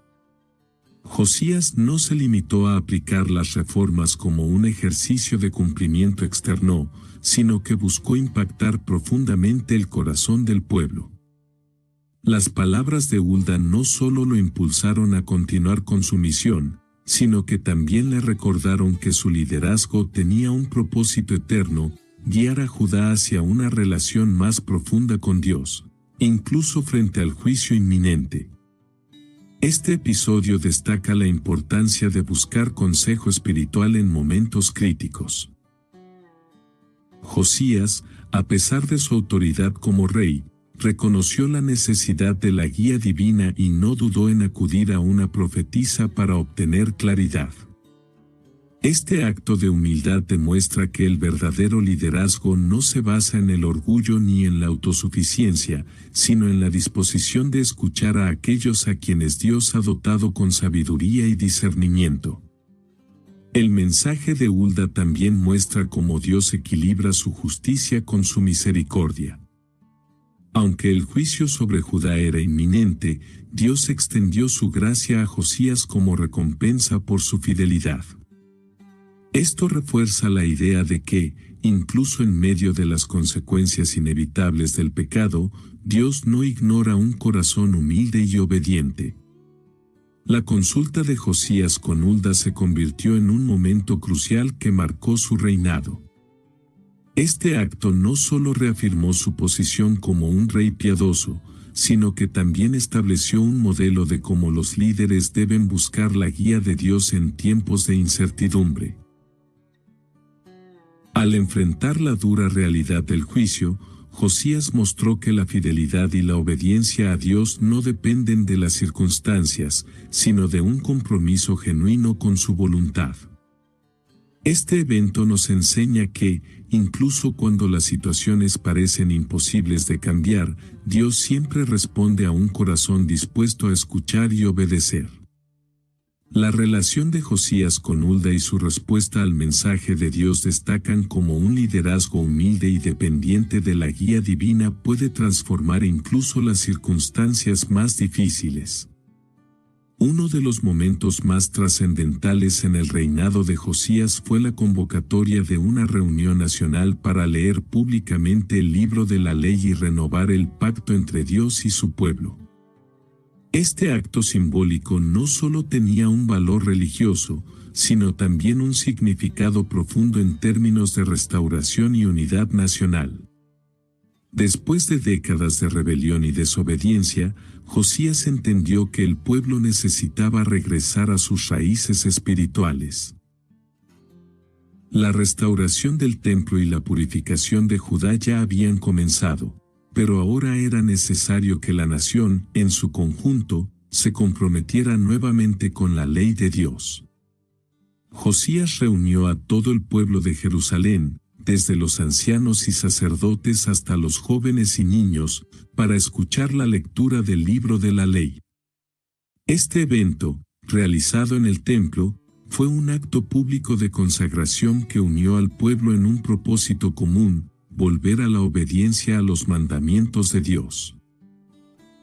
Josías no se limitó a aplicar las reformas como un ejercicio de cumplimiento externo, sino que buscó impactar profundamente el corazón del pueblo. Las palabras de Hulda no solo lo impulsaron a continuar con su misión, sino que también le recordaron que su liderazgo tenía un propósito eterno: guiar a Judá hacia una relación más profunda con Dios, incluso frente al juicio inminente. Este episodio destaca la importancia de buscar consejo espiritual en momentos críticos. Josías, a pesar de su autoridad como rey, reconoció la necesidad de la guía divina y no dudó en acudir a una profetisa para obtener claridad. Este acto de humildad demuestra que el verdadero liderazgo no se basa en el orgullo ni en la autosuficiencia, sino en la disposición de escuchar a aquellos a quienes Dios ha dotado con sabiduría y discernimiento. El mensaje de Hulda también muestra cómo Dios equilibra su justicia con su misericordia. Aunque el juicio sobre Judá era inminente, Dios extendió su gracia a Josías como recompensa por su fidelidad. Esto refuerza la idea de que, incluso en medio de las consecuencias inevitables del pecado, Dios no ignora un corazón humilde y obediente. La consulta de Josías con Hulda se convirtió en un momento crucial que marcó su reinado. Este acto no solo reafirmó su posición como un rey piadoso, sino que también estableció un modelo de cómo los líderes deben buscar la guía de Dios en tiempos de incertidumbre. Al enfrentar la dura realidad del juicio, Josías mostró que la fidelidad y la obediencia a Dios no dependen de las circunstancias, sino de un compromiso genuino con su voluntad. Este evento nos enseña que, incluso cuando las situaciones parecen imposibles de cambiar, Dios siempre responde a un corazón dispuesto a escuchar y obedecer. La relación de Josías con Hulda y su respuesta al mensaje de Dios destacan como un liderazgo humilde y dependiente de la guía divina puede transformar incluso las circunstancias más difíciles. Uno de los momentos más trascendentales en el reinado de Josías fue la convocatoria de una reunión nacional para leer públicamente el libro de la ley y renovar el pacto entre Dios y su pueblo. Este acto simbólico no solo tenía un valor religioso, sino también un significado profundo en términos de restauración y unidad nacional. Después de décadas de rebelión y desobediencia, Josías entendió que el pueblo necesitaba regresar a sus raíces espirituales. La restauración del templo y la purificación de Judá ya habían comenzado, pero ahora era necesario que la nación, en su conjunto, se comprometiera nuevamente con la ley de Dios. Josías reunió a todo el pueblo de Jerusalén, desde los ancianos y sacerdotes hasta los jóvenes y niños, para escuchar la lectura del libro de la ley. Este evento, realizado en el templo, fue un acto público de consagración que unió al pueblo en un propósito común: volver a la obediencia a los mandamientos de Dios.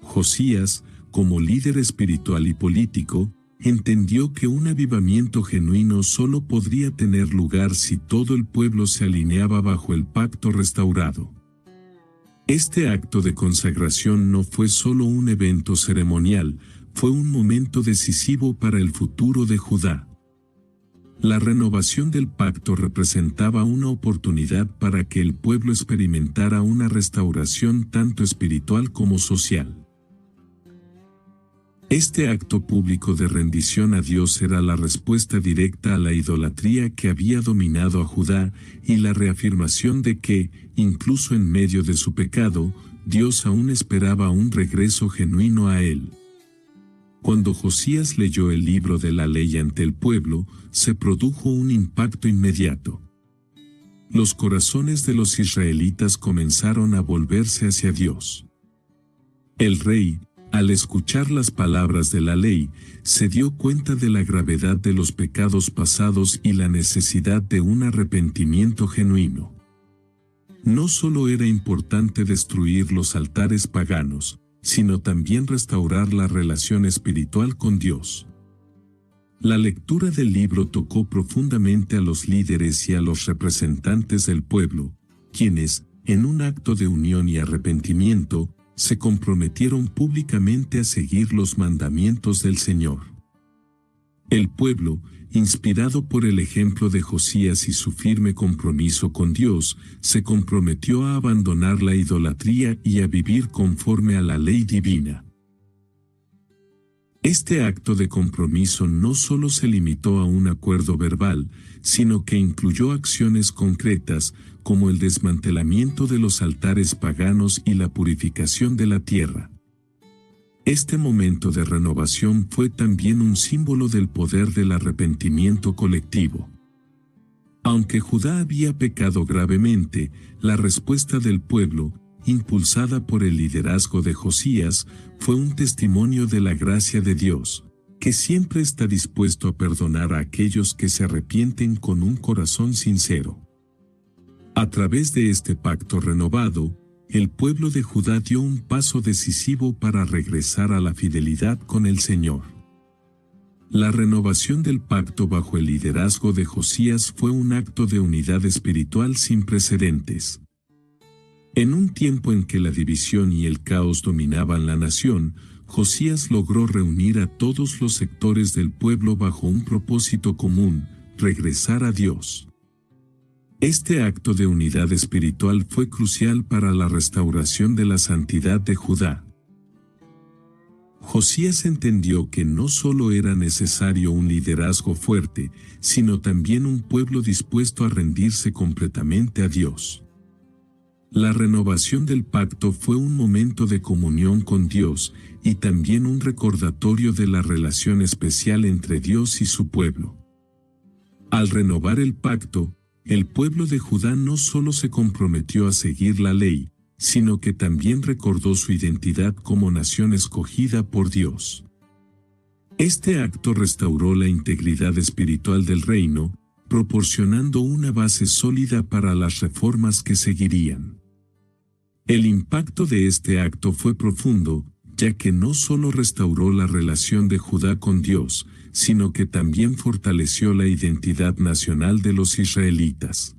Josías, como líder espiritual y político, entendió que un avivamiento genuino solo podría tener lugar si todo el pueblo se alineaba bajo el pacto restaurado. Este acto de consagración no fue solo un evento ceremonial, fue un momento decisivo para el futuro de Judá. La renovación del pacto representaba una oportunidad para que el pueblo experimentara una restauración tanto espiritual como social. Este acto público de rendición a Dios era la respuesta directa a la idolatría que había dominado a Judá y la reafirmación de que, incluso en medio de su pecado, Dios aún esperaba un regreso genuino a él. Cuando Josías leyó el libro de la ley ante el pueblo, se produjo un impacto inmediato. Los corazones de los israelitas comenzaron a volverse hacia Dios. El rey, al escuchar las palabras de la ley, se dio cuenta de la gravedad de los pecados pasados y la necesidad de un arrepentimiento genuino. No solo era importante destruir los altares paganos, sino también restaurar la relación espiritual con Dios. La lectura del libro tocó profundamente a los líderes y a los representantes del pueblo, quienes, en un acto de unión y arrepentimiento, se comprometieron públicamente a seguir los mandamientos del Señor. El pueblo, inspirado por el ejemplo de Josías y su firme compromiso con Dios, se comprometió a abandonar la idolatría y a vivir conforme a la ley divina. Este acto de compromiso no solo se limitó a un acuerdo verbal, sino que incluyó acciones concretas, como el desmantelamiento de los altares paganos y la purificación de la tierra. Este momento de renovación fue también un símbolo del poder del arrepentimiento colectivo. Aunque Judá había pecado gravemente, la respuesta del pueblo, impulsada por el liderazgo de Josías, fue un testimonio de la gracia de Dios, que siempre está dispuesto a perdonar a aquellos que se arrepienten con un corazón sincero. A través de este pacto renovado, el pueblo de Judá dio un paso decisivo para regresar a la fidelidad con el Señor. La renovación del pacto bajo el liderazgo de Josías fue un acto de unidad espiritual sin precedentes. En un tiempo en que la división y el caos dominaban la nación, Josías logró reunir a todos los sectores del pueblo bajo un propósito común: regresar a Dios. Este acto de unidad espiritual fue crucial para la restauración de la santidad de Judá. Josías entendió que no solo era necesario un liderazgo fuerte, sino también un pueblo dispuesto a rendirse completamente a Dios. La renovación del pacto fue un momento de comunión con Dios y también un recordatorio de la relación especial entre Dios y su pueblo. Al renovar el pacto, el pueblo de Judá no solo se comprometió a seguir la ley, sino que también recordó su identidad como nación escogida por Dios. Este acto restauró la integridad espiritual del reino, proporcionando una base sólida para las reformas que seguirían. El impacto de este acto fue profundo, ya que no solo restauró la relación de Judá con Dios, sino que también fortaleció la identidad nacional de los israelitas.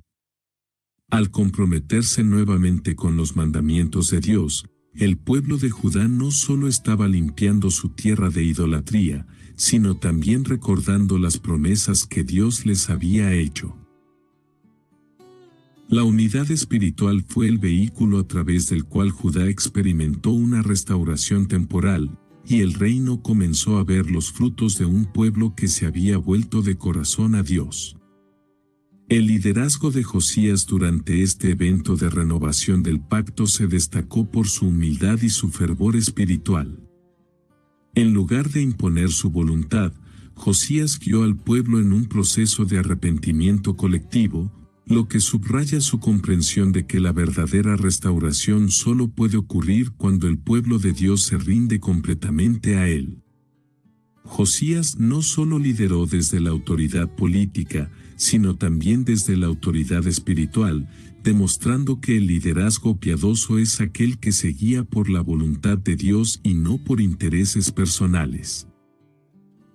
Al comprometerse nuevamente con los mandamientos de Dios, el pueblo de Judá no solo estaba limpiando su tierra de idolatría, sino también recordando las promesas que Dios les había hecho. La unidad espiritual fue el vehículo a través del cual Judá experimentó una restauración temporal, y el reino comenzó a ver los frutos de un pueblo que se había vuelto de corazón a Dios. El liderazgo de Josías durante este evento de renovación del pacto se destacó por su humildad y su fervor espiritual. En lugar de imponer su voluntad, Josías guió al pueblo en un proceso de arrepentimiento colectivo, lo que subraya su comprensión de que la verdadera restauración solo puede ocurrir cuando el pueblo de Dios se rinde completamente a Él. Josías no solo lideró desde la autoridad política, sino también desde la autoridad espiritual, demostrando que el liderazgo piadoso es aquel que se guía por la voluntad de Dios y no por intereses personales.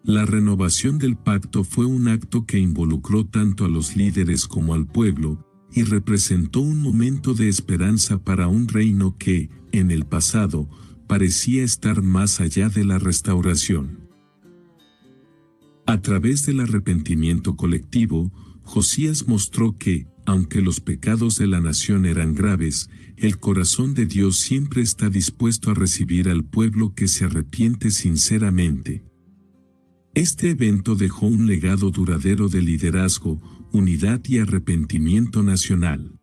La renovación del pacto fue un acto que involucró tanto a los líderes como al pueblo, y representó un momento de esperanza para un reino que, en el pasado, parecía estar más allá de la restauración. A través del arrepentimiento colectivo, Josías mostró que, aunque los pecados de la nación eran graves, el corazón de Dios siempre está dispuesto a recibir al pueblo que se arrepiente sinceramente. Este evento dejó un legado duradero de liderazgo, unidad y arrepentimiento nacional.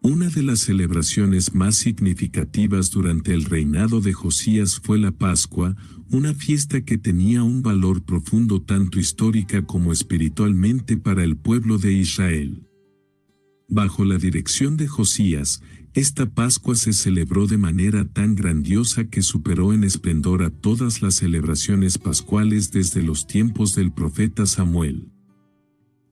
Una de las celebraciones más significativas durante el reinado de Josías fue la Pascua, una fiesta que tenía un valor profundo tanto histórica como espiritualmente para el pueblo de Israel. Bajo la dirección de Josías, esta Pascua se celebró de manera tan grandiosa que superó en esplendor a todas las celebraciones pascuales desde los tiempos del profeta Samuel.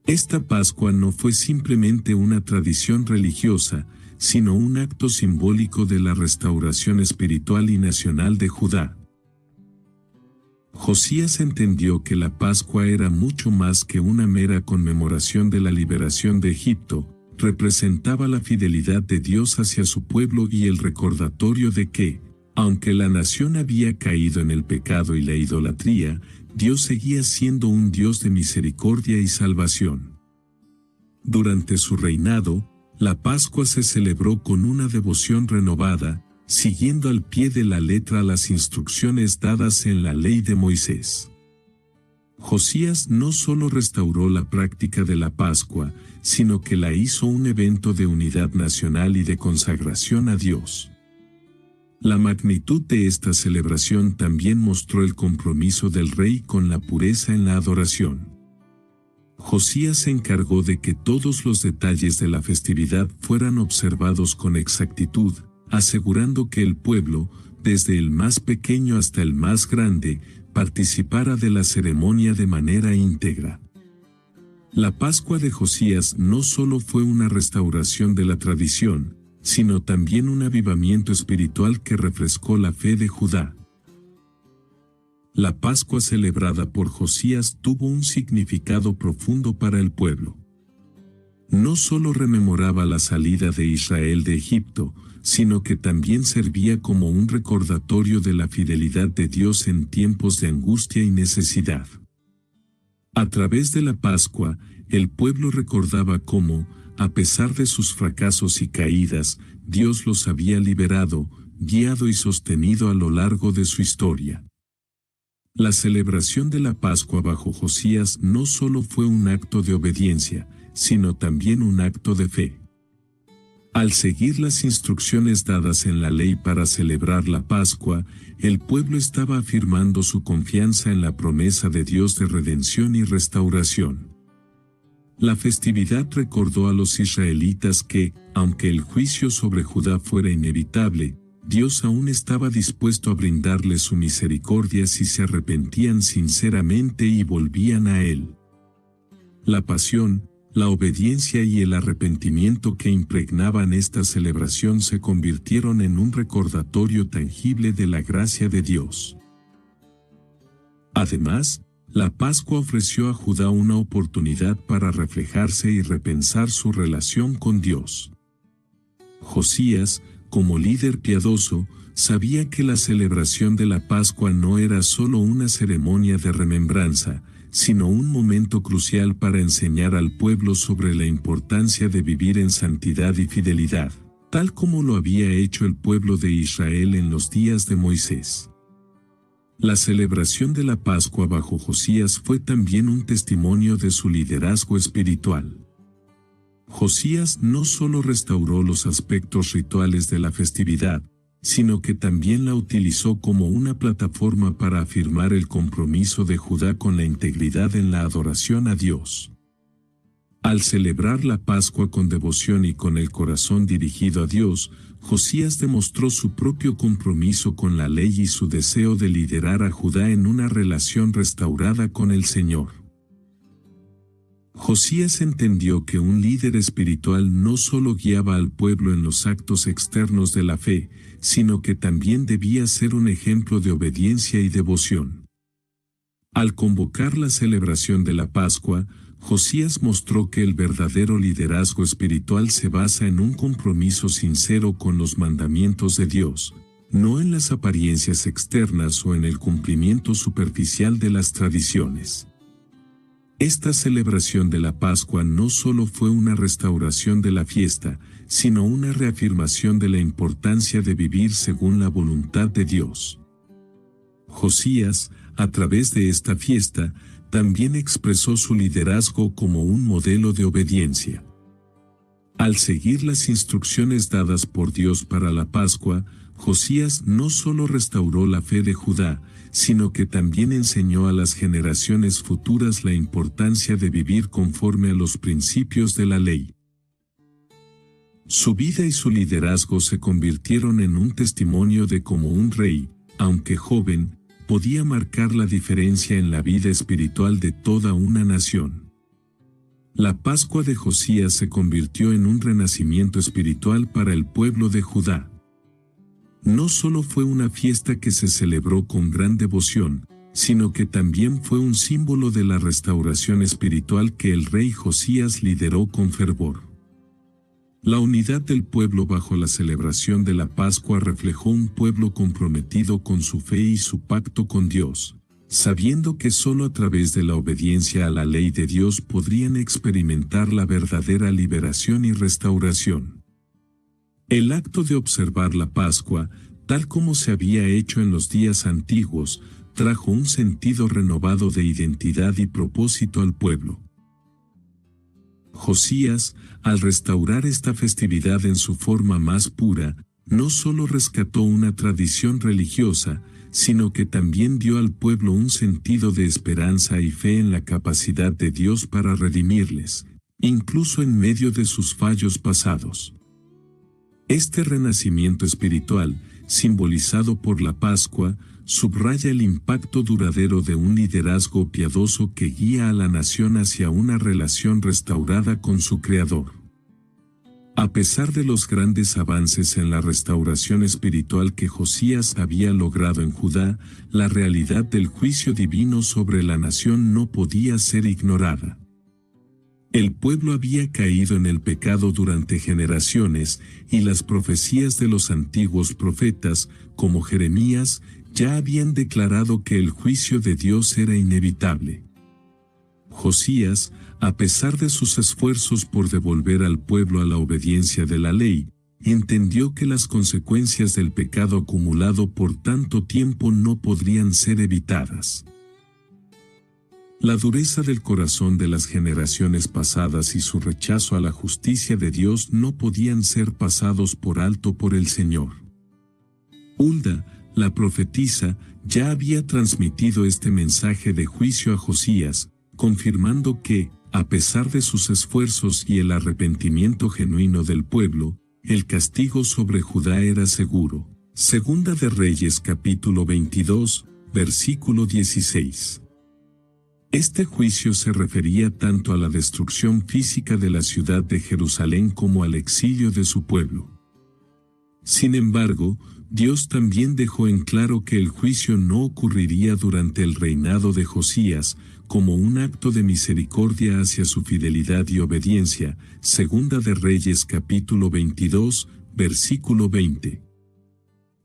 Esta Pascua no fue simplemente una tradición religiosa, sino un acto simbólico de la restauración espiritual y nacional de Judá. Josías entendió que la Pascua era mucho más que una mera conmemoración de la liberación de Egipto, representaba la fidelidad de Dios hacia su pueblo y el recordatorio de que, aunque la nación había caído en el pecado y la idolatría, Dios seguía siendo un Dios de misericordia y salvación. Durante su reinado, la Pascua se celebró con una devoción renovada, siguiendo al pie de la letra las instrucciones dadas en la ley de Moisés. Josías no solo restauró la práctica de la Pascua, sino que la hizo un evento de unidad nacional y de consagración a Dios. La magnitud de esta celebración también mostró el compromiso del rey con la pureza en la adoración. Josías se encargó de que todos los detalles de la festividad fueran observados con exactitud, asegurando que el pueblo, desde el más pequeño hasta el más grande, participara de la ceremonia de manera íntegra. La Pascua de Josías no solo fue una restauración de la tradición, sino también un avivamiento espiritual que refrescó la fe de Judá. La Pascua celebrada por Josías tuvo un significado profundo para el pueblo. No solo rememoraba la salida de Israel de Egipto, sino que también servía como un recordatorio de la fidelidad de Dios en tiempos de angustia y necesidad. A través de la Pascua, el pueblo recordaba cómo, a pesar de sus fracasos y caídas, Dios los había liberado, guiado y sostenido a lo largo de su historia. La celebración de la Pascua bajo Josías no solo fue un acto de obediencia, sino también un acto de fe. Al seguir las instrucciones dadas en la ley para celebrar la Pascua, el pueblo estaba afirmando su confianza en la promesa de Dios de redención y restauración. La festividad recordó a los israelitas que, aunque el juicio sobre Judá fuera inevitable, Dios aún estaba dispuesto a brindarles su misericordia si se arrepentían sinceramente y volvían a Él. La pasión, la obediencia y el arrepentimiento que impregnaban esta celebración se convirtieron en un recordatorio tangible de la gracia de Dios. Además, la Pascua ofreció a Judá una oportunidad para reflejarse y repensar su relación con Dios. Josías, como líder piadoso, sabía que la celebración de la Pascua no era solo una ceremonia de remembranza, sino un momento crucial para enseñar al pueblo sobre la importancia de vivir en santidad y fidelidad, tal como lo había hecho el pueblo de Israel en los días de Moisés. La celebración de la Pascua bajo Josías fue también un testimonio de su liderazgo espiritual. Josías no solo restauró los aspectos rituales de la festividad, sino que también la utilizó como una plataforma para afirmar el compromiso de Judá con la integridad en la adoración a Dios. Al celebrar la Pascua con devoción y con el corazón dirigido a Dios, Josías demostró su propio compromiso con la ley y su deseo de liderar a Judá en una relación restaurada con el Señor. Josías entendió que un líder espiritual no solo guiaba al pueblo en los actos externos de la fe, sino que también debía ser un ejemplo de obediencia y devoción. Al convocar la celebración de la Pascua, Josías mostró que el verdadero liderazgo espiritual se basa en un compromiso sincero con los mandamientos de Dios, no en las apariencias externas o en el cumplimiento superficial de las tradiciones. Esta celebración de la Pascua no solo fue una restauración de la fiesta, sino una reafirmación de la importancia de vivir según la voluntad de Dios. Josías, a través de esta fiesta, también expresó su liderazgo como un modelo de obediencia. Al seguir las instrucciones dadas por Dios para la Pascua, Josías no solo restauró la fe de Judá, sino que también enseñó a las generaciones futuras la importancia de vivir conforme a los principios de la ley. Su vida y su liderazgo se convirtieron en un testimonio de cómo un rey, aunque joven, podía marcar la diferencia en la vida espiritual de toda una nación. La Pascua de Josías se convirtió en un renacimiento espiritual para el pueblo de Judá. No solo fue una fiesta que se celebró con gran devoción, sino que también fue un símbolo de la restauración espiritual que el rey Josías lideró con fervor. La unidad del pueblo bajo la celebración de la Pascua reflejó un pueblo comprometido con su fe y su pacto con Dios, sabiendo que solo a través de la obediencia a la ley de Dios podrían experimentar la verdadera liberación y restauración. El acto de observar la Pascua, tal como se había hecho en los días antiguos, trajo un sentido renovado de identidad y propósito al pueblo. Josías, al restaurar esta festividad en su forma más pura, no solo rescató una tradición religiosa, sino que también dio al pueblo un sentido de esperanza y fe en la capacidad de Dios para redimirles, incluso en medio de sus fallos pasados. Este renacimiento espiritual, simbolizado por la Pascua, subraya el impacto duradero de un liderazgo piadoso que guía a la nación hacia una relación restaurada con su Creador. A pesar de los grandes avances en la restauración espiritual que Josías había logrado en Judá, la realidad del juicio divino sobre la nación no podía ser ignorada. El pueblo había caído en el pecado durante generaciones, y las profecías de los antiguos profetas, como Jeremías, ya habían declarado que el juicio de Dios era inevitable. Josías, a pesar de sus esfuerzos por devolver al pueblo a la obediencia de la ley, entendió que las consecuencias del pecado acumulado por tanto tiempo no podrían ser evitadas. La dureza del corazón de las generaciones pasadas y su rechazo a la justicia de Dios no podían ser pasados por alto por el Señor. Hulda, la profetisa, ya había transmitido este mensaje de juicio a Josías, confirmando que, a pesar de sus esfuerzos y el arrepentimiento genuino del pueblo, el castigo sobre Judá era seguro. Segunda de Reyes capítulo 22, versículo 16. Este juicio se refería tanto a la destrucción física de la ciudad de Jerusalén como al exilio de su pueblo. Sin embargo, Dios también dejó en claro que el juicio no ocurriría durante el reinado de Josías, como un acto de misericordia hacia su fidelidad y obediencia. Segunda de Reyes capítulo 22, versículo 20.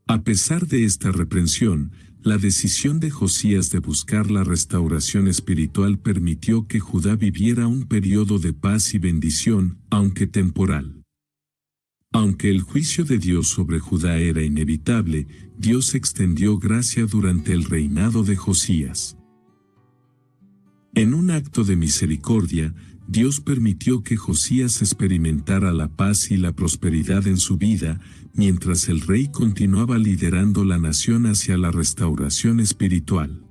A pesar de esta reprensión, la decisión de Josías de buscar la restauración espiritual permitió que Judá viviera un periodo de paz y bendición, aunque temporal. Aunque el juicio de Dios sobre Judá era inevitable, Dios extendió gracia durante el reinado de Josías. En un acto de misericordia, Dios permitió que Josías experimentara la paz y la prosperidad en su vida, mientras el rey continuaba liderando la nación hacia la restauración espiritual.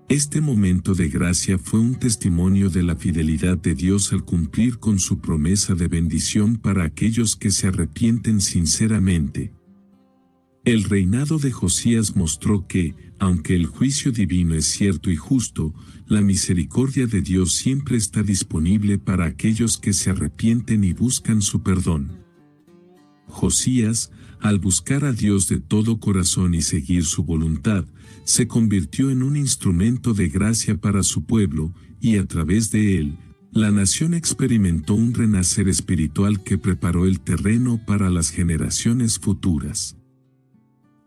Este momento de gracia fue un testimonio de la fidelidad de Dios al cumplir con su promesa de bendición para aquellos que se arrepienten sinceramente. El reinado de Josías mostró que, aunque el juicio divino es cierto y justo, la misericordia de Dios siempre está disponible para aquellos que se arrepienten y buscan su perdón. Josías, al buscar a Dios de todo corazón y seguir su voluntad, se convirtió en un instrumento de gracia para su pueblo, y a través de él, la nación experimentó un renacer espiritual que preparó el terreno para las generaciones futuras.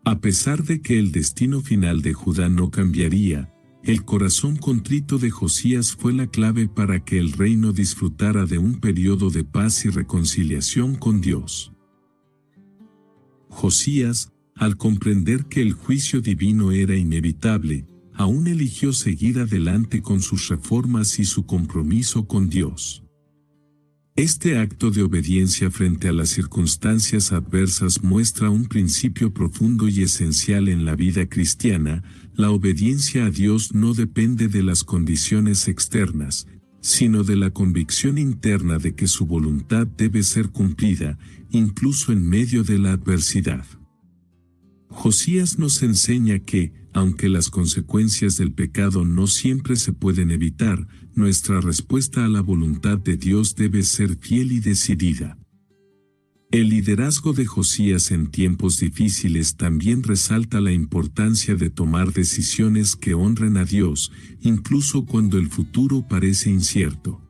A pesar de que el destino final de Judá no cambiaría, el corazón contrito de Josías fue la clave para que el reino disfrutara de un periodo de paz y reconciliación con Dios. Josías, al comprender que el juicio divino era inevitable, aún eligió seguir adelante con sus reformas y su compromiso con Dios. Este acto de obediencia frente a las circunstancias adversas muestra un principio profundo y esencial en la vida cristiana: la obediencia a Dios no depende de las condiciones externas, sino de la convicción interna de que su voluntad debe ser cumplida, incluso en medio de la adversidad. Josías nos enseña que, aunque las consecuencias del pecado no siempre se pueden evitar, nuestra respuesta a la voluntad de Dios debe ser fiel y decidida. El liderazgo de Josías en tiempos difíciles también resalta la importancia de tomar decisiones que honren a Dios, incluso cuando el futuro parece incierto.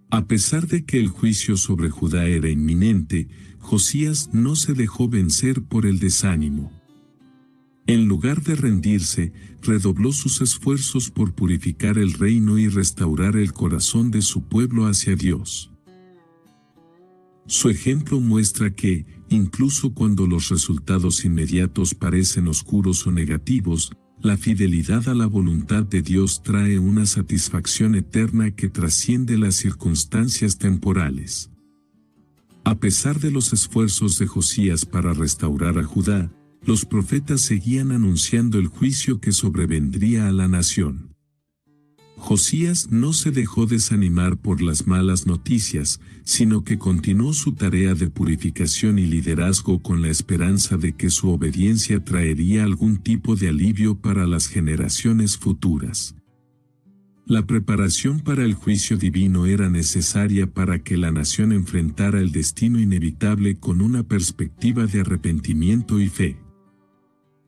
A pesar de que el juicio sobre Judá era inminente, Josías no se dejó vencer por el desánimo. En lugar de rendirse, redobló sus esfuerzos por purificar el reino y restaurar el corazón de su pueblo hacia Dios. Su ejemplo muestra que, incluso cuando los resultados inmediatos parecen oscuros o negativos, la fidelidad a la voluntad de Dios trae una satisfacción eterna que trasciende las circunstancias temporales. A pesar de los esfuerzos de Josías para restaurar a Judá, los profetas seguían anunciando el juicio que sobrevendría a la nación. Josías no se dejó desanimar por las malas noticias, sino que continuó su tarea de purificación y liderazgo con la esperanza de que su obediencia traería algún tipo de alivio para las generaciones futuras. La preparación para el juicio divino era necesaria para que la nación enfrentara el destino inevitable con una perspectiva de arrepentimiento y fe.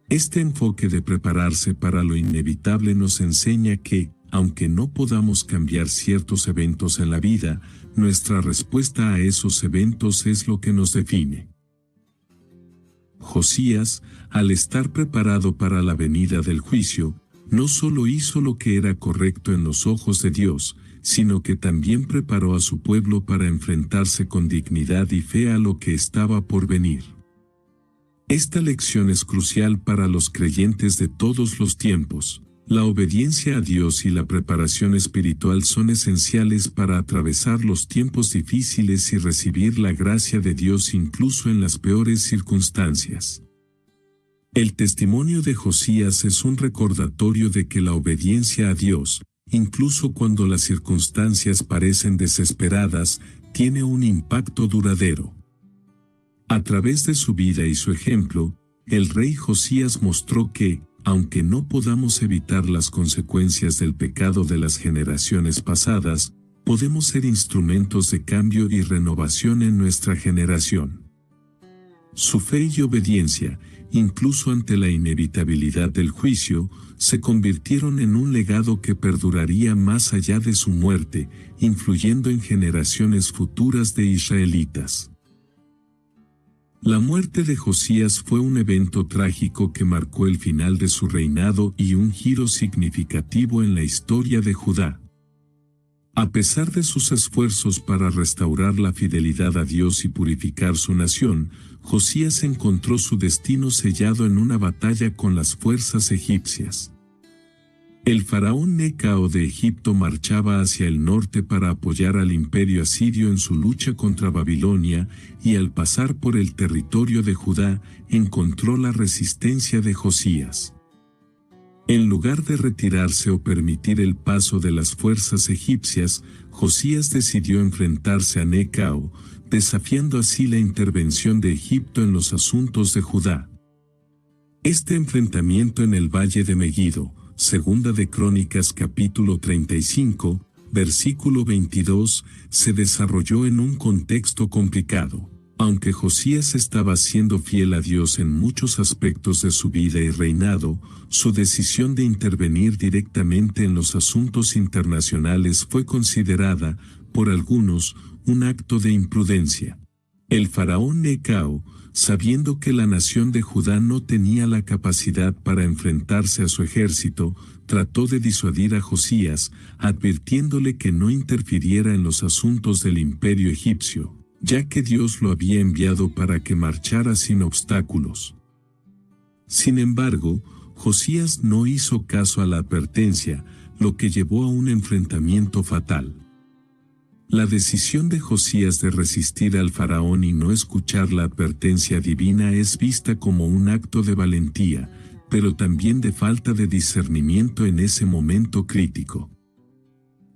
Este enfoque de prepararse para lo inevitable nos enseña que, aunque no podamos cambiar ciertos eventos en la vida, nuestra respuesta a esos eventos es lo que nos define. Josías, al estar preparado para la venida del juicio, no solo hizo lo que era correcto en los ojos de Dios, sino que también preparó a su pueblo para enfrentarse con dignidad y fe a lo que estaba por venir. Esta lección es crucial para los creyentes de todos los tiempos. La obediencia a Dios y la preparación espiritual son esenciales para atravesar los tiempos difíciles y recibir la gracia de Dios incluso en las peores circunstancias. El testimonio de Josías es un recordatorio de que la obediencia a Dios, incluso cuando las circunstancias parecen desesperadas, tiene un impacto duradero. A través de su vida y su ejemplo, el rey Josías mostró que, aunque no podamos evitar las consecuencias del pecado de las generaciones pasadas, podemos ser instrumentos de cambio y renovación en nuestra generación. Su fe y obediencia, incluso ante la inevitabilidad del juicio, se convirtieron en un legado que perduraría más allá de su muerte, influyendo en generaciones futuras de israelitas. La muerte de Josías fue un evento trágico que marcó el final de su reinado y un giro significativo en la historia de Judá. A pesar de sus esfuerzos para restaurar la fidelidad a Dios y purificar su nación, Josías encontró su destino sellado en una batalla con las fuerzas egipcias. El faraón Necao de Egipto marchaba hacia el norte para apoyar al imperio asirio en su lucha contra Babilonia, y al pasar por el territorio de Judá, encontró la resistencia de Josías. En lugar de retirarse o permitir el paso de las fuerzas egipcias, Josías decidió enfrentarse a Necao, desafiando así la intervención de Egipto en los asuntos de Judá. Este enfrentamiento en el valle de Megido, Segunda de Crónicas capítulo 35, versículo 22, se desarrolló en un contexto complicado. Aunque Josías estaba siendo fiel a Dios en muchos aspectos de su vida y reinado, su decisión de intervenir directamente en los asuntos internacionales fue considerada, por algunos, un acto de imprudencia. El faraón Necao, sabiendo que la nación de Judá no tenía la capacidad para enfrentarse a su ejército, trató de disuadir a Josías, advirtiéndole que no interfiriera en los asuntos del imperio egipcio, ya que Dios lo había enviado para que marchara sin obstáculos. Sin embargo, Josías no hizo caso a la advertencia, lo que llevó a un enfrentamiento fatal. La decisión de Josías de resistir al faraón y no escuchar la advertencia divina es vista como un acto de valentía, pero también de falta de discernimiento en ese momento crítico.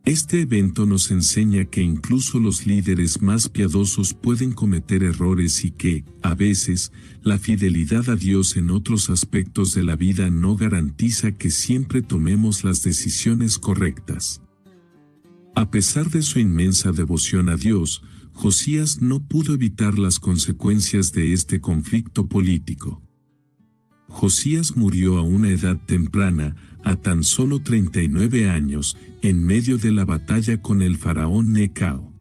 Este evento nos enseña que incluso los líderes más piadosos pueden cometer errores y que, a veces, la fidelidad a Dios en otros aspectos de la vida no garantiza que siempre tomemos las decisiones correctas. A pesar de su inmensa devoción a Dios, Josías no pudo evitar las consecuencias de este conflicto político. Josías murió a una edad temprana, a tan solo 39 años, en medio de la batalla con el faraón Necao.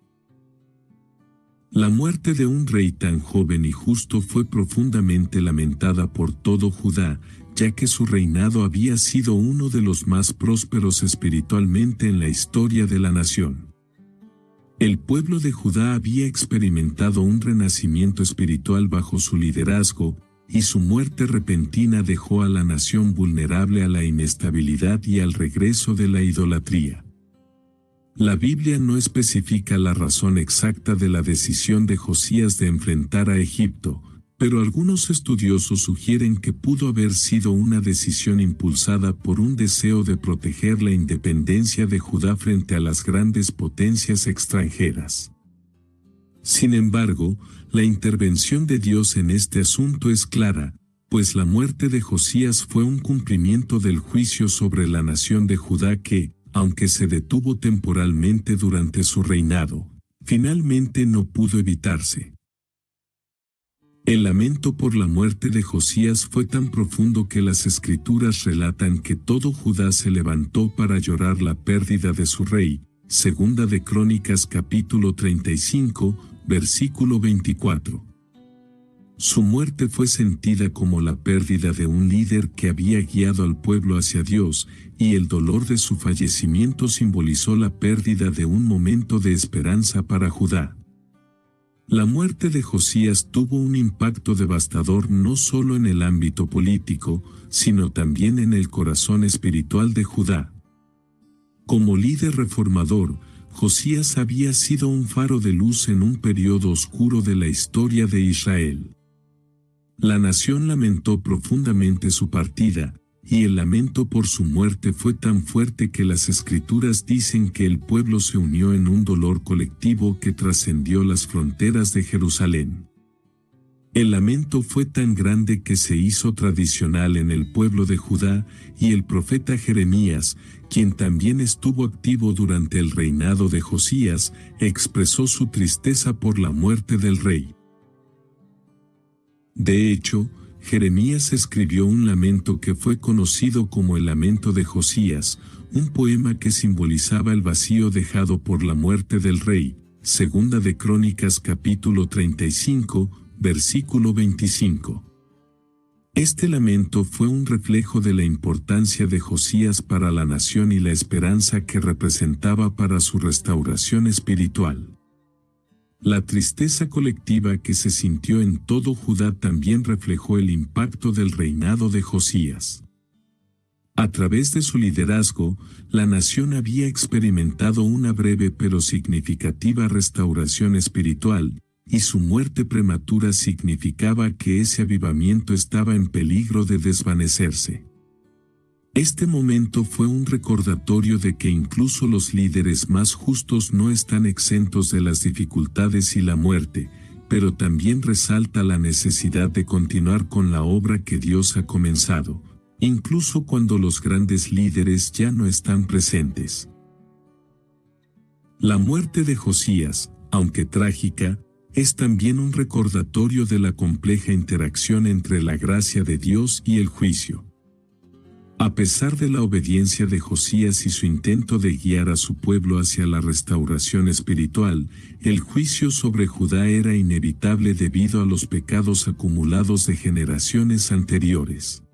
La muerte de un rey tan joven y justo fue profundamente lamentada por todo Judá, ya que su reinado había sido uno de los más prósperos espiritualmente en la historia de la nación. El pueblo de Judá había experimentado un renacimiento espiritual bajo su liderazgo, y su muerte repentina dejó a la nación vulnerable a la inestabilidad y al regreso de la idolatría. La Biblia no especifica la razón exacta de la decisión de Josías de enfrentar a Egipto, pero algunos estudiosos sugieren que pudo haber sido una decisión impulsada por un deseo de proteger la independencia de Judá frente a las grandes potencias extranjeras. Sin embargo, la intervención de Dios en este asunto es clara, pues la muerte de Josías fue un cumplimiento del juicio sobre la nación de Judá que, aunque se detuvo temporalmente durante su reinado, finalmente no pudo evitarse. El lamento por la muerte de Josías fue tan profundo que las Escrituras relatan que todo Judá se levantó para llorar la pérdida de su rey, Segunda de Crónicas capítulo 35, versículo 24. Su muerte fue sentida como la pérdida de un líder que había guiado al pueblo hacia Dios, y el dolor de su fallecimiento simbolizó la pérdida de un momento de esperanza para Judá. La muerte de Josías tuvo un impacto devastador no solo en el ámbito político, sino también en el corazón espiritual de Judá. Como líder reformador, Josías había sido un faro de luz en un periodo oscuro de la historia de Israel. La nación lamentó profundamente su partida, y el lamento por su muerte fue tan fuerte que las Escrituras dicen que el pueblo se unió en un dolor colectivo que trascendió las fronteras de Jerusalén. El lamento fue tan grande que se hizo tradicional en el pueblo de Judá, y el profeta Jeremías, quien también estuvo activo durante el reinado de Josías, expresó su tristeza por la muerte del rey. De hecho, Jeremías escribió un lamento que fue conocido como el Lamento de Josías, un poema que simbolizaba el vacío dejado por la muerte del rey. Segunda de Crónicas capítulo 35, versículo 25. Este lamento fue un reflejo de la importancia de Josías para la nación y la esperanza que representaba para su restauración espiritual. La tristeza colectiva que se sintió en todo Judá también reflejó el impacto del reinado de Josías. A través de su liderazgo, la nación había experimentado una breve pero significativa restauración espiritual, y su muerte prematura significaba que ese avivamiento estaba en peligro de desvanecerse. Este momento fue un recordatorio de que incluso los líderes más justos no están exentos de las dificultades y la muerte, pero también resalta la necesidad de continuar con la obra que Dios ha comenzado, incluso cuando los grandes líderes ya no están presentes. La muerte de Josías, aunque trágica, es también un recordatorio de la compleja interacción entre la gracia de Dios y el juicio. A pesar de la obediencia de Josías y su intento de guiar a su pueblo hacia la restauración espiritual, el juicio sobre Judá era inevitable debido a los pecados acumulados de generaciones anteriores.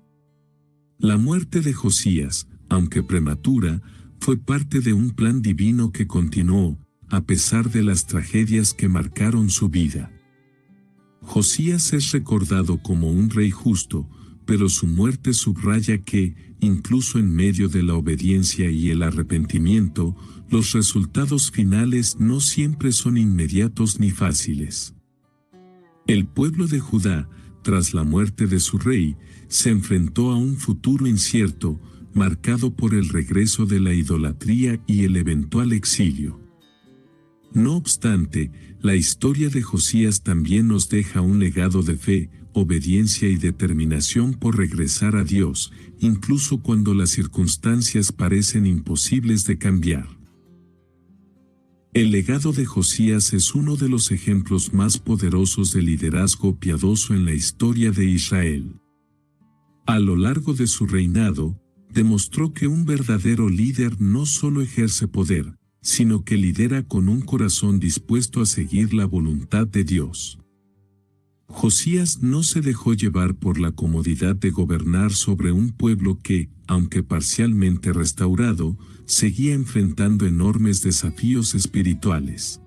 La muerte de Josías, aunque prematura, fue parte de un plan divino que continuó, a pesar de las tragedias que marcaron su vida. Josías es recordado como un rey justo, pero su muerte subraya que, incluso en medio de la obediencia y el arrepentimiento, los resultados finales no siempre son inmediatos ni fáciles. El pueblo de Judá, tras la muerte de su rey, se enfrentó a un futuro incierto, marcado por el regreso de la idolatría y el eventual exilio. No obstante, la historia de Josías también nos deja un legado de fe, obediencia y determinación por regresar a Dios, incluso cuando las circunstancias parecen imposibles de cambiar. El legado de Josías es uno de los ejemplos más poderosos de liderazgo piadoso en la historia de Israel. A lo largo de su reinado, demostró que un verdadero líder no solo ejerce poder, sino que lidera con un corazón dispuesto a seguir la voluntad de Dios. Josías no se dejó llevar por la comodidad de gobernar sobre un pueblo que, aunque parcialmente restaurado, seguía enfrentando enormes desafíos espirituales.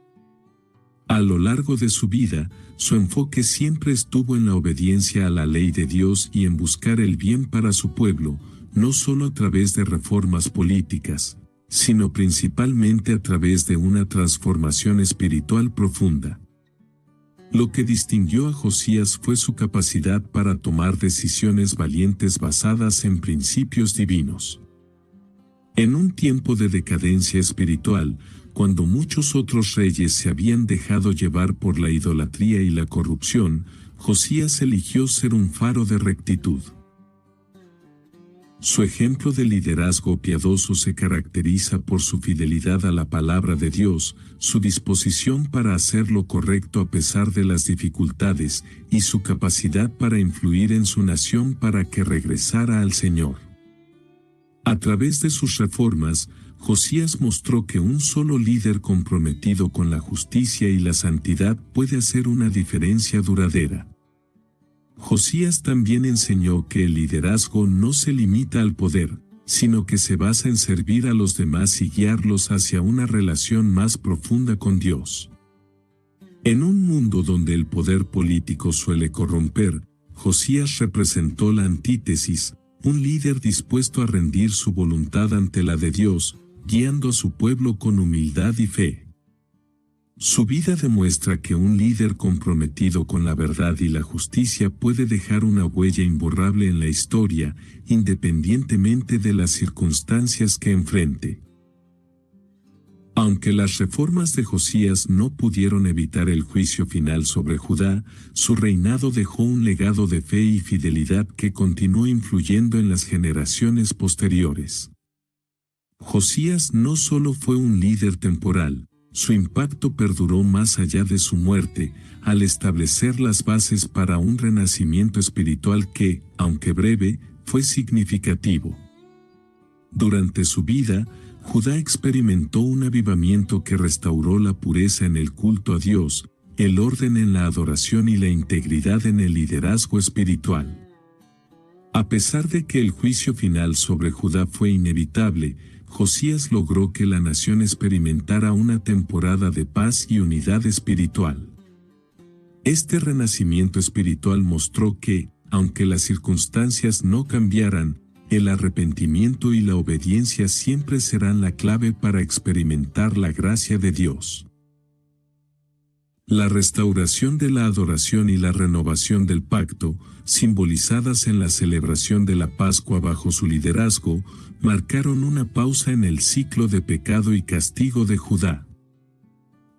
A lo largo de su vida, su enfoque siempre estuvo en la obediencia a la ley de Dios y en buscar el bien para su pueblo, no solo a través de reformas políticas, sino principalmente a través de una transformación espiritual profunda. Lo que distinguió a Josías fue su capacidad para tomar decisiones valientes basadas en principios divinos. En un tiempo de decadencia espiritual, cuando muchos otros reyes se habían dejado llevar por la idolatría y la corrupción, Josías eligió ser un faro de rectitud. Su ejemplo de liderazgo piadoso se caracteriza por su fidelidad a la palabra de Dios, su disposición para hacer lo correcto a pesar de las dificultades, y su capacidad para influir en su nación para que regresara al Señor. A través de sus reformas, Josías mostró que un solo líder comprometido con la justicia y la santidad puede hacer una diferencia duradera. Josías también enseñó que el liderazgo no se limita al poder, sino que se basa en servir a los demás y guiarlos hacia una relación más profunda con Dios. En un mundo donde el poder político suele corromper, Josías representó la antítesis, un líder dispuesto a rendir su voluntad ante la de Dios, guiando a su pueblo con humildad y fe. Su vida demuestra que un líder comprometido con la verdad y la justicia puede dejar una huella imborrable en la historia, independientemente de las circunstancias que enfrente. Aunque las reformas de Josías no pudieron evitar el juicio final sobre Judá, su reinado dejó un legado de fe y fidelidad que continuó influyendo en las generaciones posteriores. Josías no solo fue un líder temporal, su impacto perduró más allá de su muerte, al establecer las bases para un renacimiento espiritual que, aunque breve, fue significativo. Durante su vida, Judá experimentó un avivamiento que restauró la pureza en el culto a Dios, el orden en la adoración y la integridad en el liderazgo espiritual. A pesar de que el juicio final sobre Judá fue inevitable, Josías logró que la nación experimentara una temporada de paz y unidad espiritual. Este renacimiento espiritual mostró que, aunque las circunstancias no cambiaran, el arrepentimiento y la obediencia siempre serán la clave para experimentar la gracia de Dios. La restauración de la adoración y la renovación del pacto, simbolizadas en la celebración de la Pascua bajo su liderazgo, marcaron una pausa en el ciclo de pecado y castigo de Judá.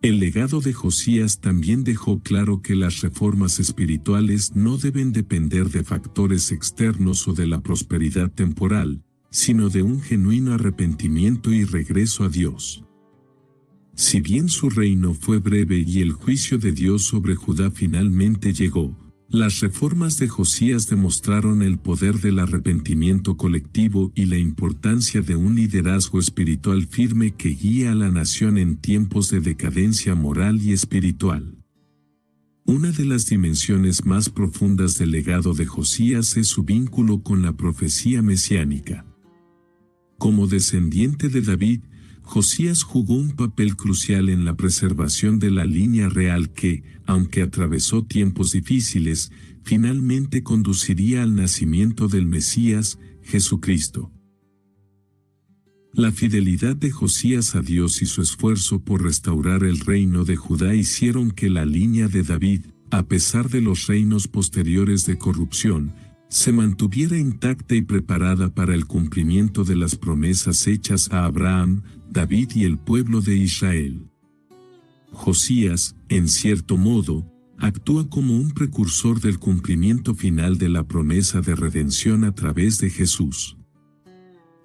El legado de Josías también dejó claro que las reformas espirituales no deben depender de factores externos o de la prosperidad temporal, sino de un genuino arrepentimiento y regreso a Dios. Si bien su reino fue breve y el juicio de Dios sobre Judá finalmente llegó, las reformas de Josías demostraron el poder del arrepentimiento colectivo y la importancia de un liderazgo espiritual firme que guía a la nación en tiempos de decadencia moral y espiritual. Una de las dimensiones más profundas del legado de Josías es su vínculo con la profecía mesiánica. Como descendiente de David, Josías jugó un papel crucial en la preservación de la línea real que, aunque atravesó tiempos difíciles, finalmente conduciría al nacimiento del Mesías, Jesucristo. La fidelidad de Josías a Dios y su esfuerzo por restaurar el reino de Judá hicieron que la línea de David, a pesar de los reinos posteriores de corrupción, se mantuviera intacta y preparada para el cumplimiento de las promesas hechas a Abraham, David y el pueblo de Israel. Josías, en cierto modo, actúa como un precursor del cumplimiento final de la promesa de redención a través de Jesús.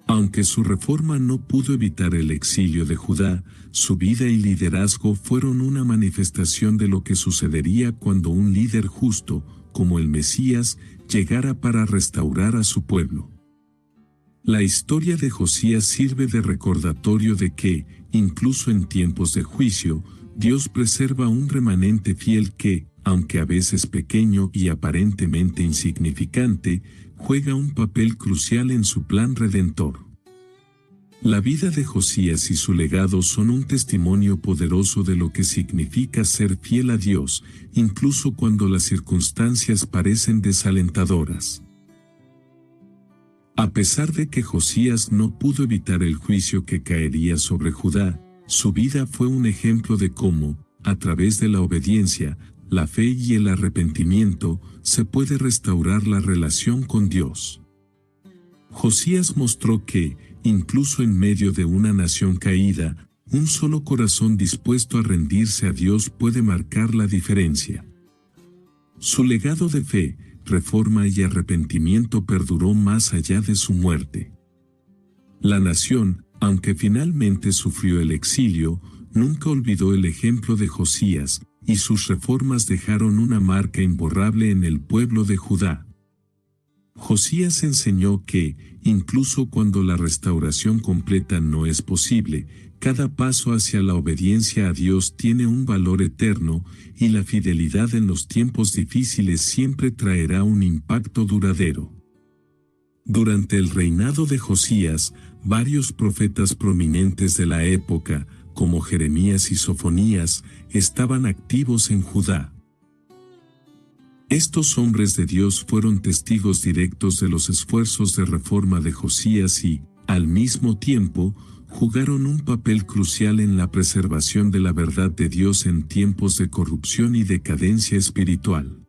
Aunque su reforma no pudo evitar el exilio de Judá, su vida y liderazgo fueron una manifestación de lo que sucedería cuando un líder justo, como el Mesías, llegara para restaurar a su pueblo. La historia de Josías sirve de recordatorio de que, incluso en tiempos de juicio, Dios preserva un remanente fiel que, aunque a veces pequeño y aparentemente insignificante, juega un papel crucial en su plan redentor. La vida de Josías y su legado son un testimonio poderoso de lo que significa ser fiel a Dios, incluso cuando las circunstancias parecen desalentadoras. A pesar de que Josías no pudo evitar el juicio que caería sobre Judá, su vida fue un ejemplo de cómo, a través de la obediencia, la fe y el arrepentimiento, se puede restaurar la relación con Dios. Josías mostró que, incluso en medio de una nación caída, un solo corazón dispuesto a rendirse a Dios puede marcar la diferencia. Su legado de fe, reforma y arrepentimiento perduró más allá de su muerte. La nación, aunque finalmente sufrió el exilio, nunca olvidó el ejemplo de Josías, y sus reformas dejaron una marca imborrable en el pueblo de Judá. Josías enseñó que, incluso cuando la restauración completa no es posible, cada paso hacia la obediencia a Dios tiene un valor eterno, y la fidelidad en los tiempos difíciles siempre traerá un impacto duradero. Durante el reinado de Josías, varios profetas prominentes de la época, como Jeremías y Sofonías, estaban activos en Judá. Estos hombres de Dios fueron testigos directos de los esfuerzos de reforma de Josías y, al mismo tiempo, jugaron un papel crucial en la preservación de la verdad de Dios en tiempos de corrupción y decadencia espiritual.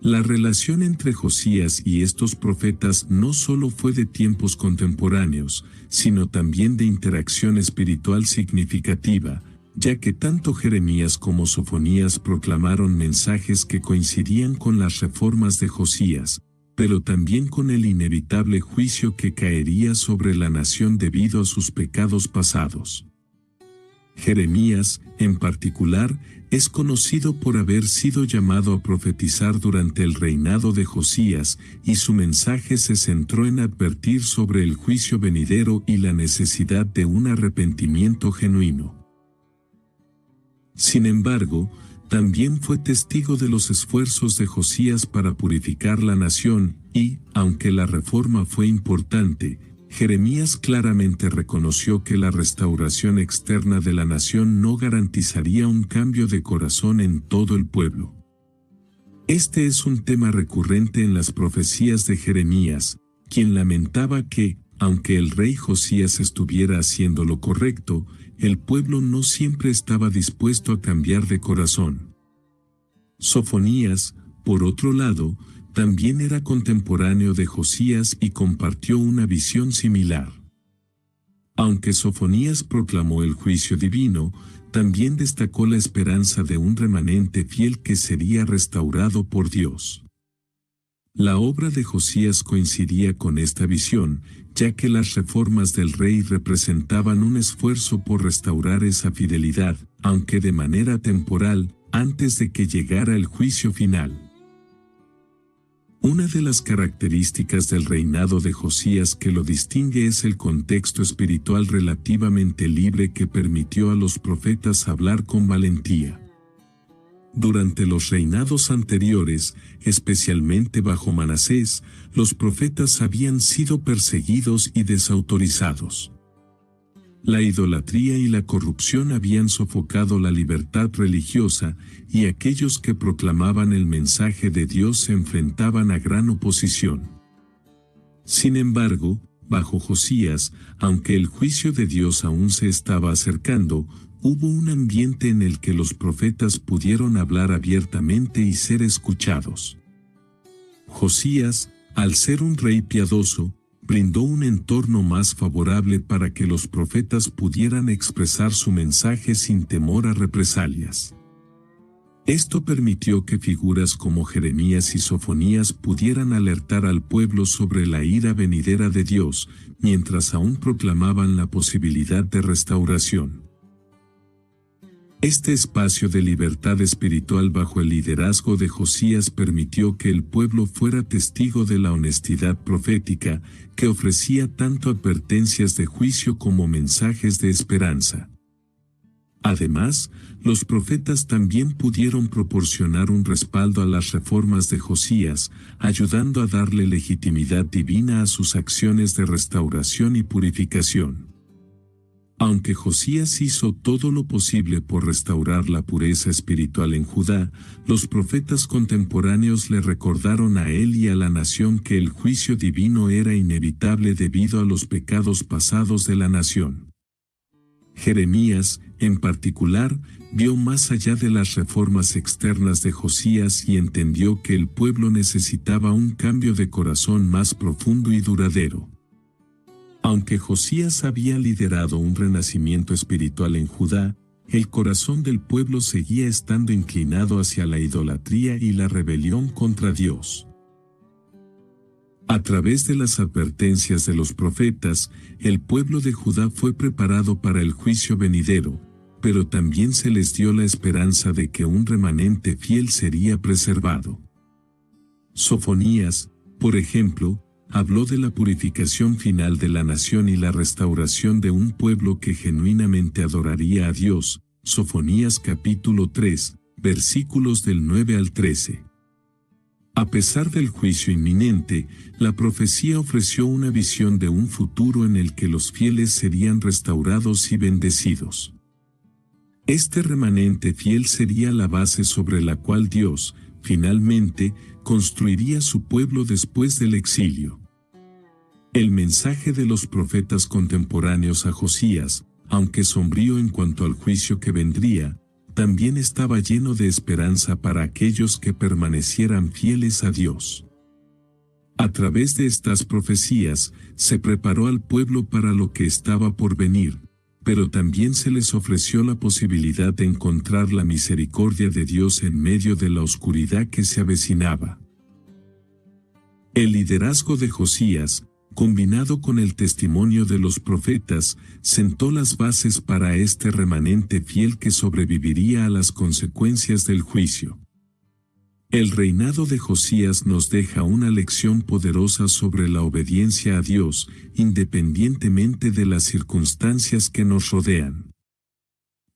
La relación entre Josías y estos profetas no solo fue de tiempos contemporáneos, sino también de interacción espiritual significativa, ya que tanto Jeremías como Sofonías proclamaron mensajes que coincidían con las reformas de Josías, pero también con el inevitable juicio que caería sobre la nación debido a sus pecados pasados. Jeremías, en particular, es conocido por haber sido llamado a profetizar durante el reinado de Josías, y su mensaje se centró en advertir sobre el juicio venidero y la necesidad de un arrepentimiento genuino. Sin embargo, también fue testigo de los esfuerzos de Josías para purificar la nación, y, aunque la reforma fue importante, Jeremías claramente reconoció que la restauración externa de la nación no garantizaría un cambio de corazón en todo el pueblo. Este es un tema recurrente en las profecías de Jeremías, quien lamentaba que, aunque el rey Josías estuviera haciendo lo correcto, el pueblo no siempre estaba dispuesto a cambiar de corazón. Sofonías, por otro lado, también era contemporáneo de Josías y compartió una visión similar. Aunque Sofonías proclamó el juicio divino, también destacó la esperanza de un remanente fiel que sería restaurado por Dios. La obra de Josías coincidía con esta visión, ya que las reformas del rey representaban un esfuerzo por restaurar esa fidelidad, aunque de manera temporal, antes de que llegara el juicio final. Una de las características del reinado de Josías que lo distingue es el contexto espiritual relativamente libre que permitió a los profetas hablar con valentía. Durante los reinados anteriores, especialmente bajo Manasés, los profetas habían sido perseguidos y desautorizados. La idolatría y la corrupción habían sofocado la libertad religiosa, y aquellos que proclamaban el mensaje de Dios se enfrentaban a gran oposición. Sin embargo, bajo Josías, aunque el juicio de Dios aún se estaba acercando, hubo un ambiente en el que los profetas pudieron hablar abiertamente y ser escuchados. Josías, al ser un rey piadoso, brindó un entorno más favorable para que los profetas pudieran expresar su mensaje sin temor a represalias. Esto permitió que figuras como Jeremías y Sofonías pudieran alertar al pueblo sobre la ira venidera de Dios, mientras aún proclamaban la posibilidad de restauración. Este espacio de libertad espiritual bajo el liderazgo de Josías permitió que el pueblo fuera testigo de la honestidad profética, que ofrecía tanto advertencias de juicio como mensajes de esperanza. Además, los profetas también pudieron proporcionar un respaldo a las reformas de Josías, ayudando a darle legitimidad divina a sus acciones de restauración y purificación. Aunque Josías hizo todo lo posible por restaurar la pureza espiritual en Judá, los profetas contemporáneos le recordaron a él y a la nación que el juicio divino era inevitable debido a los pecados pasados de la nación. Jeremías, en particular, vio más allá de las reformas externas de Josías y entendió que el pueblo necesitaba un cambio de corazón más profundo y duradero. Aunque Josías había liderado un renacimiento espiritual en Judá, el corazón del pueblo seguía estando inclinado hacia la idolatría y la rebelión contra Dios. A través de las advertencias de los profetas, el pueblo de Judá fue preparado para el juicio venidero, pero también se les dio la esperanza de que un remanente fiel sería preservado. Sofonías, por ejemplo, habló de la purificación final de la nación y la restauración de un pueblo que genuinamente adoraría a Dios. Sofonías capítulo 3, versículos del 9 al 13. A pesar del juicio inminente, la profecía ofreció una visión de un futuro en el que los fieles serían restaurados y bendecidos. Este remanente fiel sería la base sobre la cual Dios, finalmente, construiría su pueblo después del exilio. El mensaje de los profetas contemporáneos a Josías, aunque sombrío en cuanto al juicio que vendría, también estaba lleno de esperanza para aquellos que permanecieran fieles a Dios. A través de estas profecías, se preparó al pueblo para lo que estaba por venir, pero también se les ofreció la posibilidad de encontrar la misericordia de Dios en medio de la oscuridad que se avecinaba. El liderazgo de Josías, combinado con el testimonio de los profetas, sentó las bases para este remanente fiel que sobreviviría a las consecuencias del juicio. El reinado de Josías nos deja una lección poderosa sobre la obediencia a Dios, independientemente de las circunstancias que nos rodean.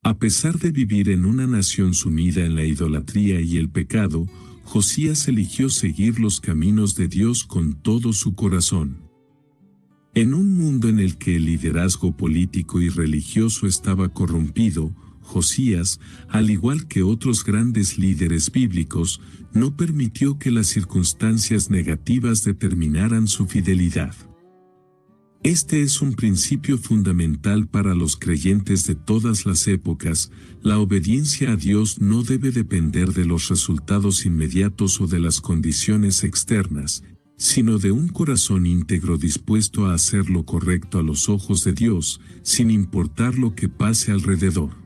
A pesar de vivir en una nación sumida en la idolatría y el pecado, Josías eligió seguir los caminos de Dios con todo su corazón. En un mundo en el que el liderazgo político y religioso estaba corrompido, Josías, al igual que otros grandes líderes bíblicos, no permitió que las circunstancias negativas determinaran su fidelidad. Este es un principio fundamental para los creyentes de todas las épocas. La obediencia a Dios no debe depender de los resultados inmediatos o de las condiciones externas, sino de un corazón íntegro dispuesto a hacer lo correcto a los ojos de Dios, sin importar lo que pase alrededor.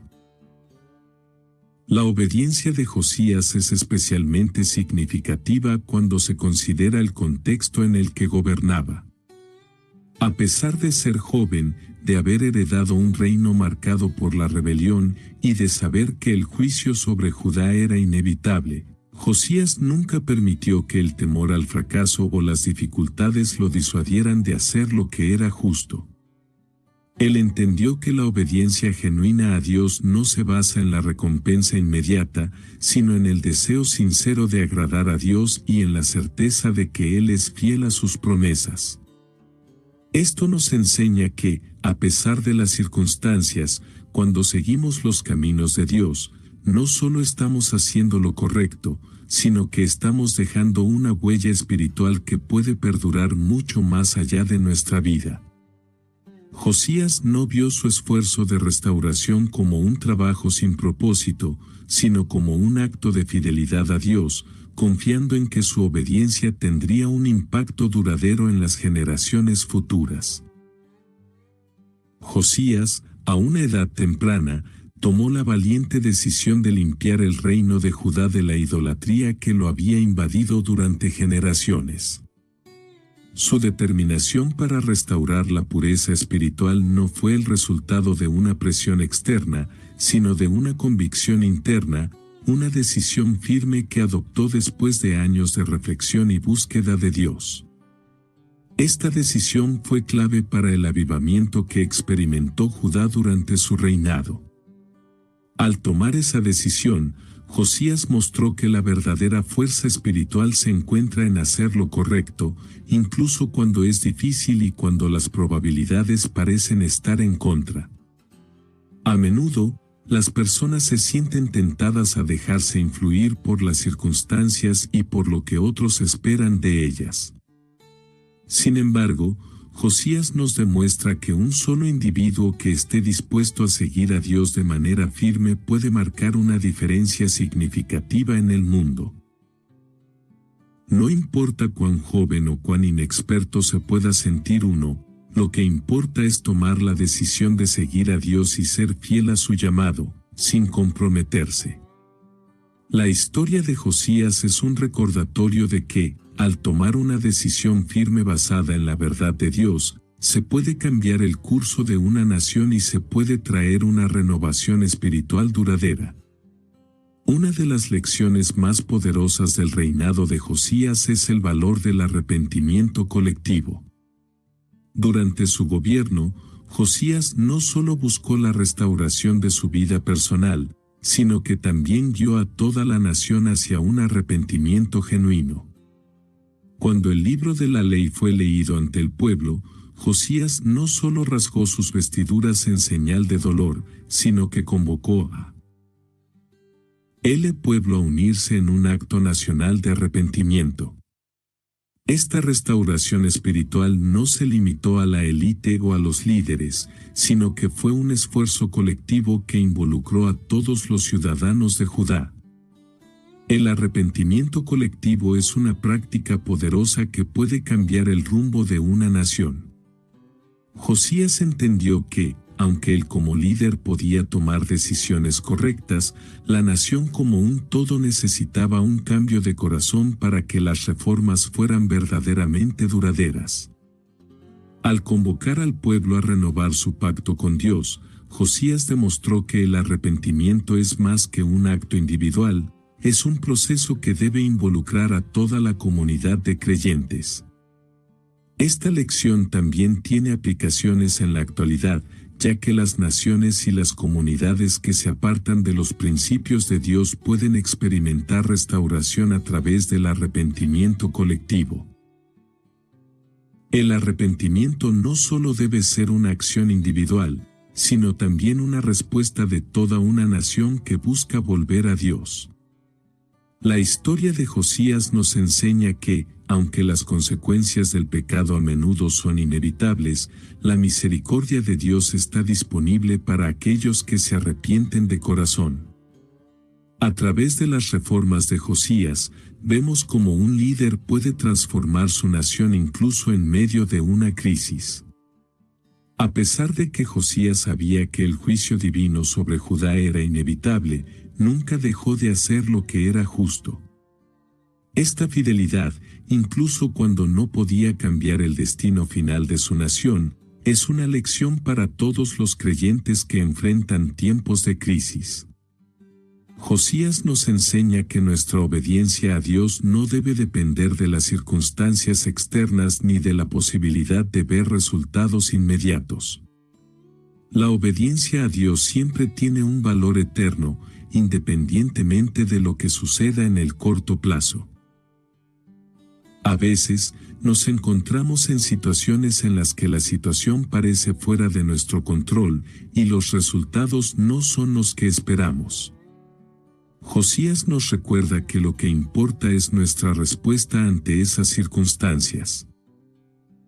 La obediencia de Josías es especialmente significativa cuando se considera el contexto en el que gobernaba. A pesar de ser joven, de haber heredado un reino marcado por la rebelión y de saber que el juicio sobre Judá era inevitable, Josías nunca permitió que el temor al fracaso o las dificultades lo disuadieran de hacer lo que era justo. Él entendió que la obediencia genuina a Dios no se basa en la recompensa inmediata, sino en el deseo sincero de agradar a Dios y en la certeza de que Él es fiel a sus promesas. Esto nos enseña que, a pesar de las circunstancias, cuando seguimos los caminos de Dios, no solo estamos haciendo lo correcto, sino que estamos dejando una huella espiritual que puede perdurar mucho más allá de nuestra vida. Josías no vio su esfuerzo de restauración como un trabajo sin propósito, sino como un acto de fidelidad a Dios, confiando en que su obediencia tendría un impacto duradero en las generaciones futuras. Josías, a una edad temprana, tomó la valiente decisión de limpiar el reino de Judá de la idolatría que lo había invadido durante generaciones. Su determinación para restaurar la pureza espiritual no fue el resultado de una presión externa, sino de una convicción interna, una decisión firme que adoptó después de años de reflexión y búsqueda de Dios. Esta decisión fue clave para el avivamiento que experimentó Judá durante su reinado. Al tomar esa decisión, Josías mostró que la verdadera fuerza espiritual se encuentra en hacer lo correcto, incluso cuando es difícil y cuando las probabilidades parecen estar en contra. A menudo, las personas se sienten tentadas a dejarse influir por las circunstancias y por lo que otros esperan de ellas. Sin embargo, Josías nos demuestra que un solo individuo que esté dispuesto a seguir a Dios de manera firme puede marcar una diferencia significativa en el mundo. No importa cuán joven o cuán inexperto se pueda sentir uno, lo que importa es tomar la decisión de seguir a Dios y ser fiel a su llamado, sin comprometerse. La historia de Josías es un recordatorio de que, al tomar una decisión firme basada en la verdad de Dios, se puede cambiar el curso de una nación y se puede traer una renovación espiritual duradera. Una de las lecciones más poderosas del reinado de Josías es el valor del arrepentimiento colectivo. Durante su gobierno, Josías no solo buscó la restauración de su vida personal, sino que también guió a toda la nación hacia un arrepentimiento genuino. Cuando el libro de la ley fue leído ante el pueblo, Josías no solo rasgó sus vestiduras en señal de dolor, sino que convocó a el pueblo a unirse en un acto nacional de arrepentimiento. Esta restauración espiritual no se limitó a la élite o a los líderes, sino que fue un esfuerzo colectivo que involucró a todos los ciudadanos de Judá. El arrepentimiento colectivo es una práctica poderosa que puede cambiar el rumbo de una nación. Josías entendió que, aunque él como líder podía tomar decisiones correctas, la nación como un todo necesitaba un cambio de corazón para que las reformas fueran verdaderamente duraderas. Al convocar al pueblo a renovar su pacto con Dios, Josías demostró que el arrepentimiento es más que un acto individual, es un proceso que debe involucrar a toda la comunidad de creyentes. Esta lección también tiene aplicaciones en la actualidad, ya que las naciones y las comunidades que se apartan de los principios de Dios pueden experimentar restauración a través del arrepentimiento colectivo. El arrepentimiento no solo debe ser una acción individual, sino también una respuesta de toda una nación que busca volver a Dios. La historia de Josías nos enseña que, aunque las consecuencias del pecado a menudo son inevitables, la misericordia de Dios está disponible para aquellos que se arrepienten de corazón. A través de las reformas de Josías, vemos cómo un líder puede transformar su nación incluso en medio de una crisis. A pesar de que Josías sabía que el juicio divino sobre Judá era inevitable, nunca dejó de hacer lo que era justo. Esta fidelidad, incluso cuando no podía cambiar el destino final de su nación, es una lección para todos los creyentes que enfrentan tiempos de crisis. Josías nos enseña que nuestra obediencia a Dios no debe depender de las circunstancias externas ni de la posibilidad de ver resultados inmediatos. La obediencia a Dios siempre tiene un valor eterno, independientemente de lo que suceda en el corto plazo. A veces, nos encontramos en situaciones en las que la situación parece fuera de nuestro control y los resultados no son los que esperamos. Josías nos recuerda que lo que importa es nuestra respuesta ante esas circunstancias.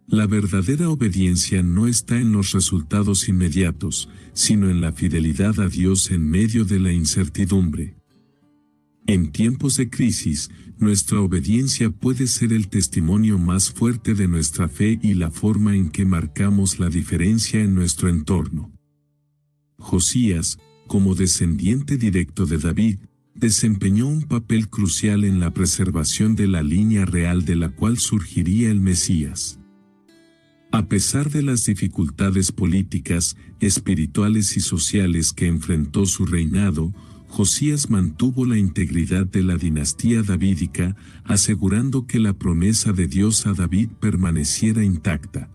La verdadera obediencia no está en los resultados inmediatos, sino en la fidelidad a Dios en medio de la incertidumbre. En tiempos de crisis, nuestra obediencia puede ser el testimonio más fuerte de nuestra fe y la forma en que marcamos la diferencia en nuestro entorno. Josías, como descendiente directo de David, desempeñó un papel crucial en la preservación de la línea real de la cual surgiría el Mesías. A pesar de las dificultades políticas, espirituales y sociales que enfrentó su reinado, Josías mantuvo la integridad de la dinastía davídica, asegurando que la promesa de Dios a David permaneciera intacta.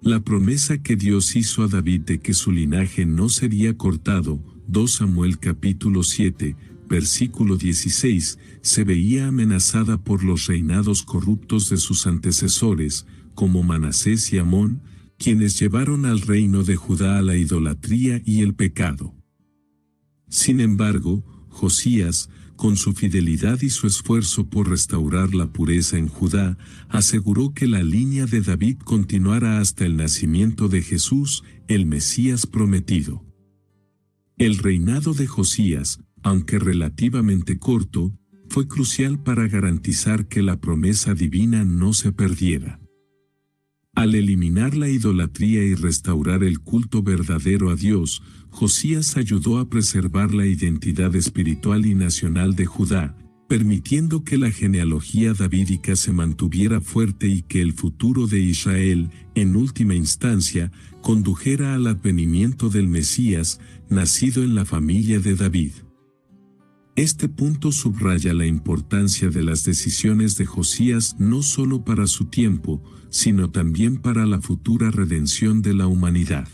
La promesa que Dios hizo a David de que su linaje no sería cortado, 2 Samuel capítulo 7, versículo 16, se veía amenazada por los reinados corruptos de sus antecesores, como Manasés y Amón, quienes llevaron al reino de Judá a la idolatría y el pecado. Sin embargo, Josías, con su fidelidad y su esfuerzo por restaurar la pureza en Judá, aseguró que la línea de David continuara hasta el nacimiento de Jesús, el Mesías prometido. El reinado de Josías, aunque relativamente corto, fue crucial para garantizar que la promesa divina no se perdiera. Al eliminar la idolatría y restaurar el culto verdadero a Dios, Josías ayudó a preservar la identidad espiritual y nacional de Judá, permitiendo que la genealogía davídica se mantuviera fuerte y que el futuro de Israel, en última instancia, condujera al advenimiento del Mesías, nacido en la familia de David. Este punto subraya la importancia de las decisiones de Josías no solo para su tiempo, sino también para la futura redención de la humanidad.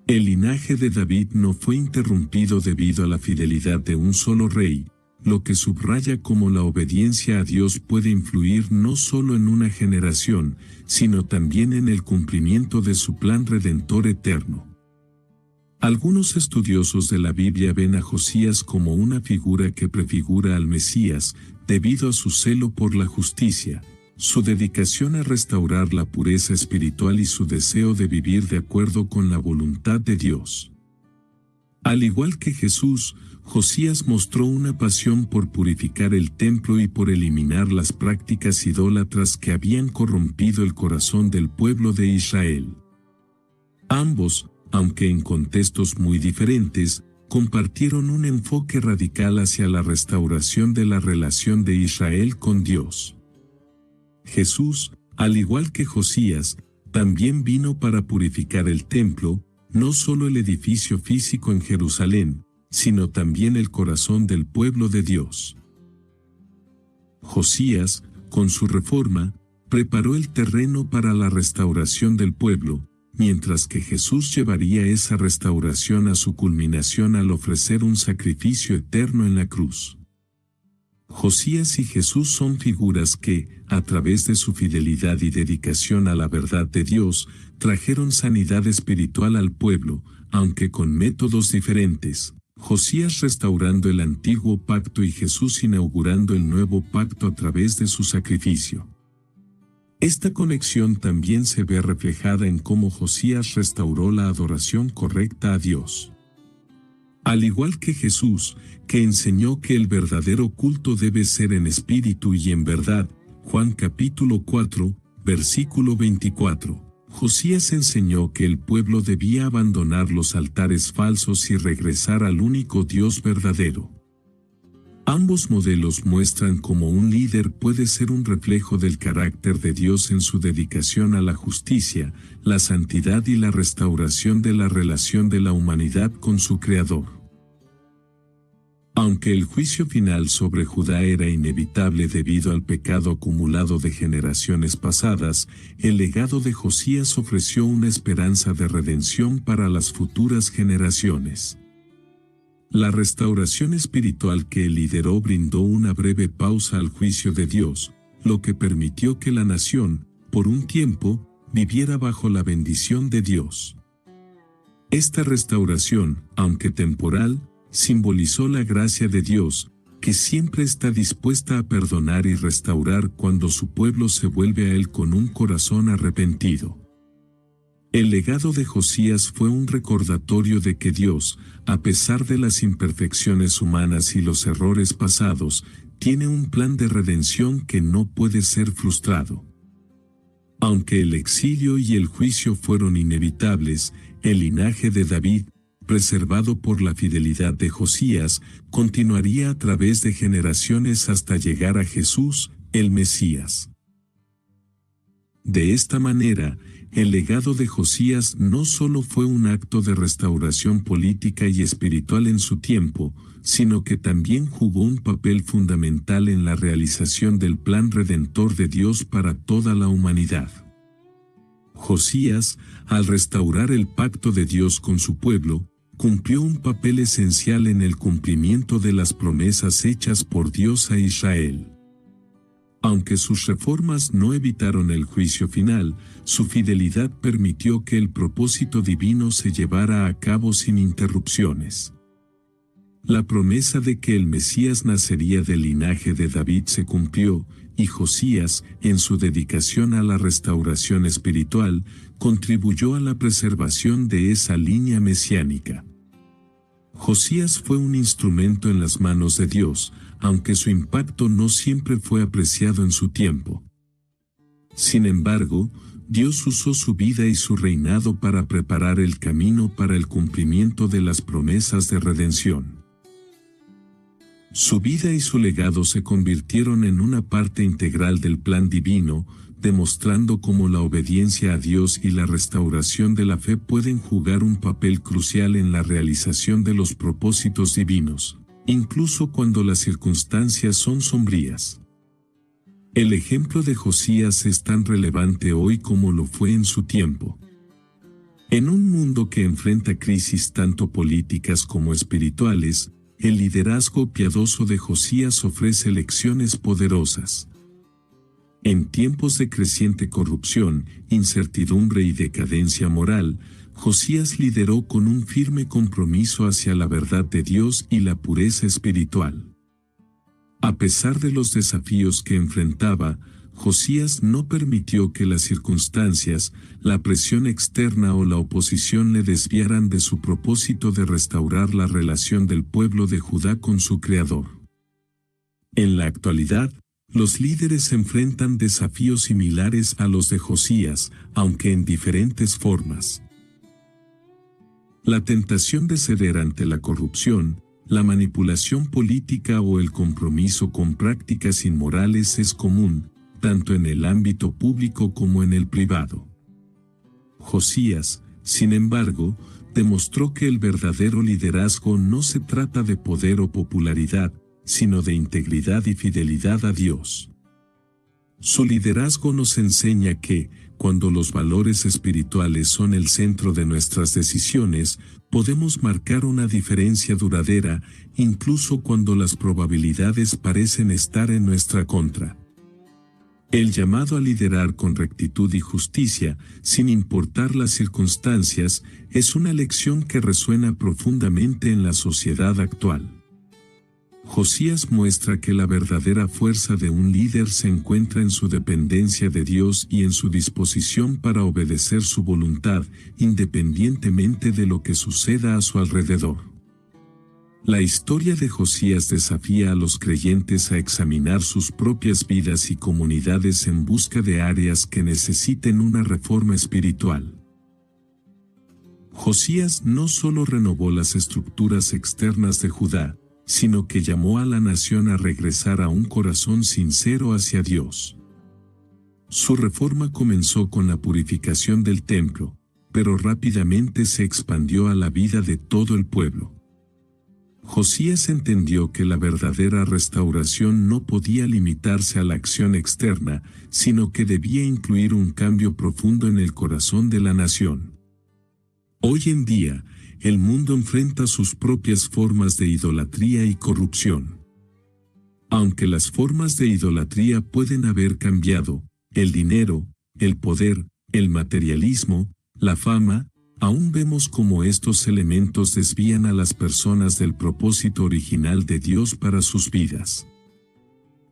El linaje de David no fue interrumpido debido a la fidelidad de un solo rey, lo que subraya cómo la obediencia a Dios puede influir no solo en una generación, sino también en el cumplimiento de su plan redentor eterno. Algunos estudiosos de la Biblia ven a Josías como una figura que prefigura al Mesías, debido a su celo por la justicia, su dedicación a restaurar la pureza espiritual y su deseo de vivir de acuerdo con la voluntad de Dios. Al igual que Jesús, Josías mostró una pasión por purificar el templo y por eliminar las prácticas idólatras que habían corrompido el corazón del pueblo de Israel. Ambos, aunque en contextos muy diferentes, compartieron un enfoque radical hacia la restauración de la relación de Israel con Dios. Jesús, al igual que Josías, también vino para purificar el templo, no solo el edificio físico en Jerusalén, sino también el corazón del pueblo de Dios. Josías, con su reforma, preparó el terreno para la restauración del pueblo, mientras que Jesús llevaría esa restauración a su culminación al ofrecer un sacrificio eterno en la cruz. Josías y Jesús son figuras que, a través de su fidelidad y dedicación a la verdad de Dios, trajeron sanidad espiritual al pueblo, aunque con métodos diferentes. Josías restaurando el antiguo pacto y Jesús inaugurando el nuevo pacto a través de su sacrificio. Esta conexión también se ve reflejada en cómo Josías restauró la adoración correcta a Dios. Al igual que Jesús, que enseñó que el verdadero culto debe ser en espíritu y en verdad, Juan capítulo 4, versículo 24, Josías enseñó que el pueblo debía abandonar los altares falsos y regresar al único Dios verdadero. Ambos modelos muestran cómo un líder puede ser un reflejo del carácter de Dios en su dedicación a la justicia, la santidad y la restauración de la relación de la humanidad con su Creador. Aunque el juicio final sobre Judá era inevitable debido al pecado acumulado de generaciones pasadas, el legado de Josías ofreció una esperanza de redención para las futuras generaciones. La restauración espiritual que él lideró brindó una breve pausa al juicio de Dios, lo que permitió que la nación, por un tiempo, viviera bajo la bendición de Dios. Esta restauración, aunque temporal, simbolizó la gracia de Dios, que siempre está dispuesta a perdonar y restaurar cuando su pueblo se vuelve a Él con un corazón arrepentido. El legado de Josías fue un recordatorio de que Dios, a pesar de las imperfecciones humanas y los errores pasados, tiene un plan de redención que no puede ser frustrado. Aunque el exilio y el juicio fueron inevitables, el linaje de David, preservado por la fidelidad de Josías, continuaría a través de generaciones hasta llegar a Jesús, el Mesías. De esta manera, el legado de Josías no solo fue un acto de restauración política y espiritual en su tiempo, sino que también jugó un papel fundamental en la realización del plan redentor de Dios para toda la humanidad. Josías, al restaurar el pacto de Dios con su pueblo, cumplió un papel esencial en el cumplimiento de las promesas hechas por Dios a Israel. Aunque sus reformas no evitaron el juicio final, su fidelidad permitió que el propósito divino se llevara a cabo sin interrupciones. La promesa de que el Mesías nacería del linaje de David se cumplió, y Josías, en su dedicación a la restauración espiritual, contribuyó a la preservación de esa línea mesiánica. Josías fue un instrumento en las manos de Dios, aunque su impacto no siempre fue apreciado en su tiempo. Sin embargo, Dios usó su vida y su reinado para preparar el camino para el cumplimiento de las promesas de redención. Su vida y su legado se convirtieron en una parte integral del plan divino, demostrando cómo la obediencia a Dios y la restauración de la fe pueden jugar un papel crucial en la realización de los propósitos divinos, incluso cuando las circunstancias son sombrías. El ejemplo de Josías es tan relevante hoy como lo fue en su tiempo. En un mundo que enfrenta crisis tanto políticas como espirituales, el liderazgo piadoso de Josías ofrece lecciones poderosas. En tiempos de creciente corrupción, incertidumbre y decadencia moral, Josías lideró con un firme compromiso hacia la verdad de Dios y la pureza espiritual. A pesar de los desafíos que enfrentaba, Josías no permitió que las circunstancias, la presión externa o la oposición le desviaran de su propósito de restaurar la relación del pueblo de Judá con su Creador. En la actualidad, los líderes enfrentan desafíos similares a los de Josías, aunque en diferentes formas. La tentación de ceder ante la corrupción, la manipulación política o el compromiso con prácticas inmorales es común, tanto en el ámbito público como en el privado. Josías, sin embargo, demostró que el verdadero liderazgo no se trata de poder o popularidad, sino de integridad y fidelidad a Dios. Su liderazgo nos enseña que, cuando los valores espirituales son el centro de nuestras decisiones, podemos marcar una diferencia duradera, incluso cuando las probabilidades parecen estar en nuestra contra. El llamado a liderar con rectitud y justicia, sin importar las circunstancias, es una lección que resuena profundamente en la sociedad actual. Josías muestra que la verdadera fuerza de un líder se encuentra en su dependencia de Dios y en su disposición para obedecer su voluntad, independientemente de lo que suceda a su alrededor. La historia de Josías desafía a los creyentes a examinar sus propias vidas y comunidades en busca de áreas que necesiten una reforma espiritual. Josías no solo renovó las estructuras externas de Judá, sino que llamó a la nación a regresar a un corazón sincero hacia Dios. Su reforma comenzó con la purificación del templo, pero rápidamente se expandió a la vida de todo el pueblo. Josías entendió que la verdadera restauración no podía limitarse a la acción externa, sino que debía incluir un cambio profundo en el corazón de la nación. Hoy en día, el mundo enfrenta sus propias formas de idolatría y corrupción. Aunque las formas de idolatría pueden haber cambiado, el dinero, el poder, el materialismo, la fama, aún vemos cómo estos elementos desvían a las personas del propósito original de Dios para sus vidas.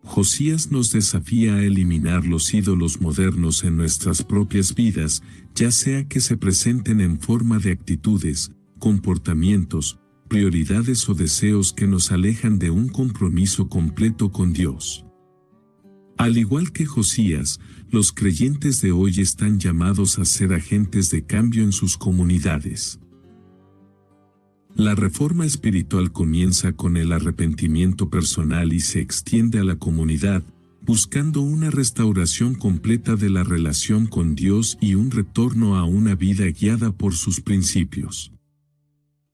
Josías nos desafía a eliminar los ídolos modernos en nuestras propias vidas, ya sea que se presenten en forma de actitudes, comportamientos, prioridades o deseos que nos alejan de un compromiso completo con Dios. Al igual que Josías, los creyentes de hoy están llamados a ser agentes de cambio en sus comunidades. La reforma espiritual comienza con el arrepentimiento personal y se extiende a la comunidad, buscando una restauración completa de la relación con Dios y un retorno a una vida guiada por sus principios.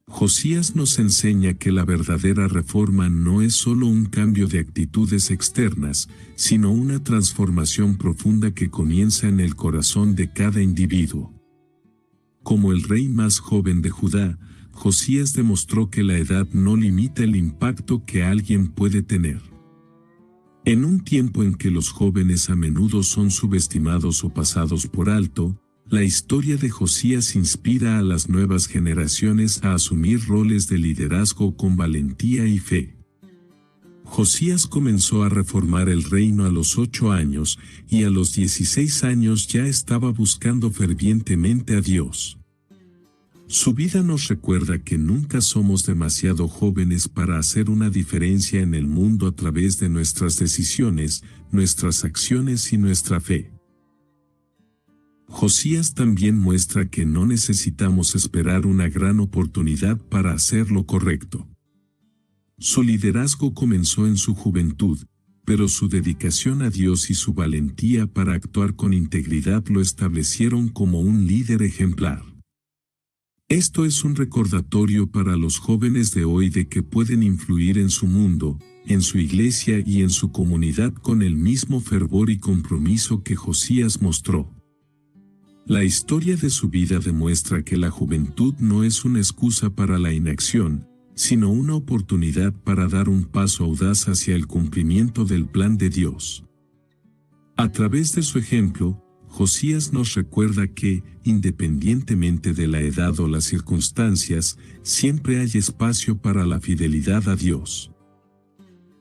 Josías nos enseña que la verdadera reforma no es solo un cambio de actitudes externas, sino una transformación profunda que comienza en el corazón de cada individuo. Como el rey más joven de Judá, Josías demostró que la edad no limita el impacto que alguien puede tener. En un tiempo en que los jóvenes a menudo son subestimados o pasados por alto, la historia de Josías inspira a las nuevas generaciones a asumir roles de liderazgo con valentía y fe. Josías comenzó a reformar el reino a los 8 años y a los 16 años ya estaba buscando fervientemente a Dios. Su vida nos recuerda que nunca somos demasiado jóvenes para hacer una diferencia en el mundo a través de nuestras decisiones, nuestras acciones y nuestra fe. Josías también muestra que no necesitamos esperar una gran oportunidad para hacer lo correcto. Su liderazgo comenzó en su juventud, pero su dedicación a Dios y su valentía para actuar con integridad lo establecieron como un líder ejemplar. Esto es un recordatorio para los jóvenes de hoy de que pueden influir en su mundo, en su iglesia y en su comunidad con el mismo fervor y compromiso que Josías mostró. La historia de su vida demuestra que la juventud no es una excusa para la inacción, sino una oportunidad para dar un paso audaz hacia el cumplimiento del plan de Dios. A través de su ejemplo, Josías nos recuerda que, independientemente de la edad o las circunstancias, siempre hay espacio para la fidelidad a Dios.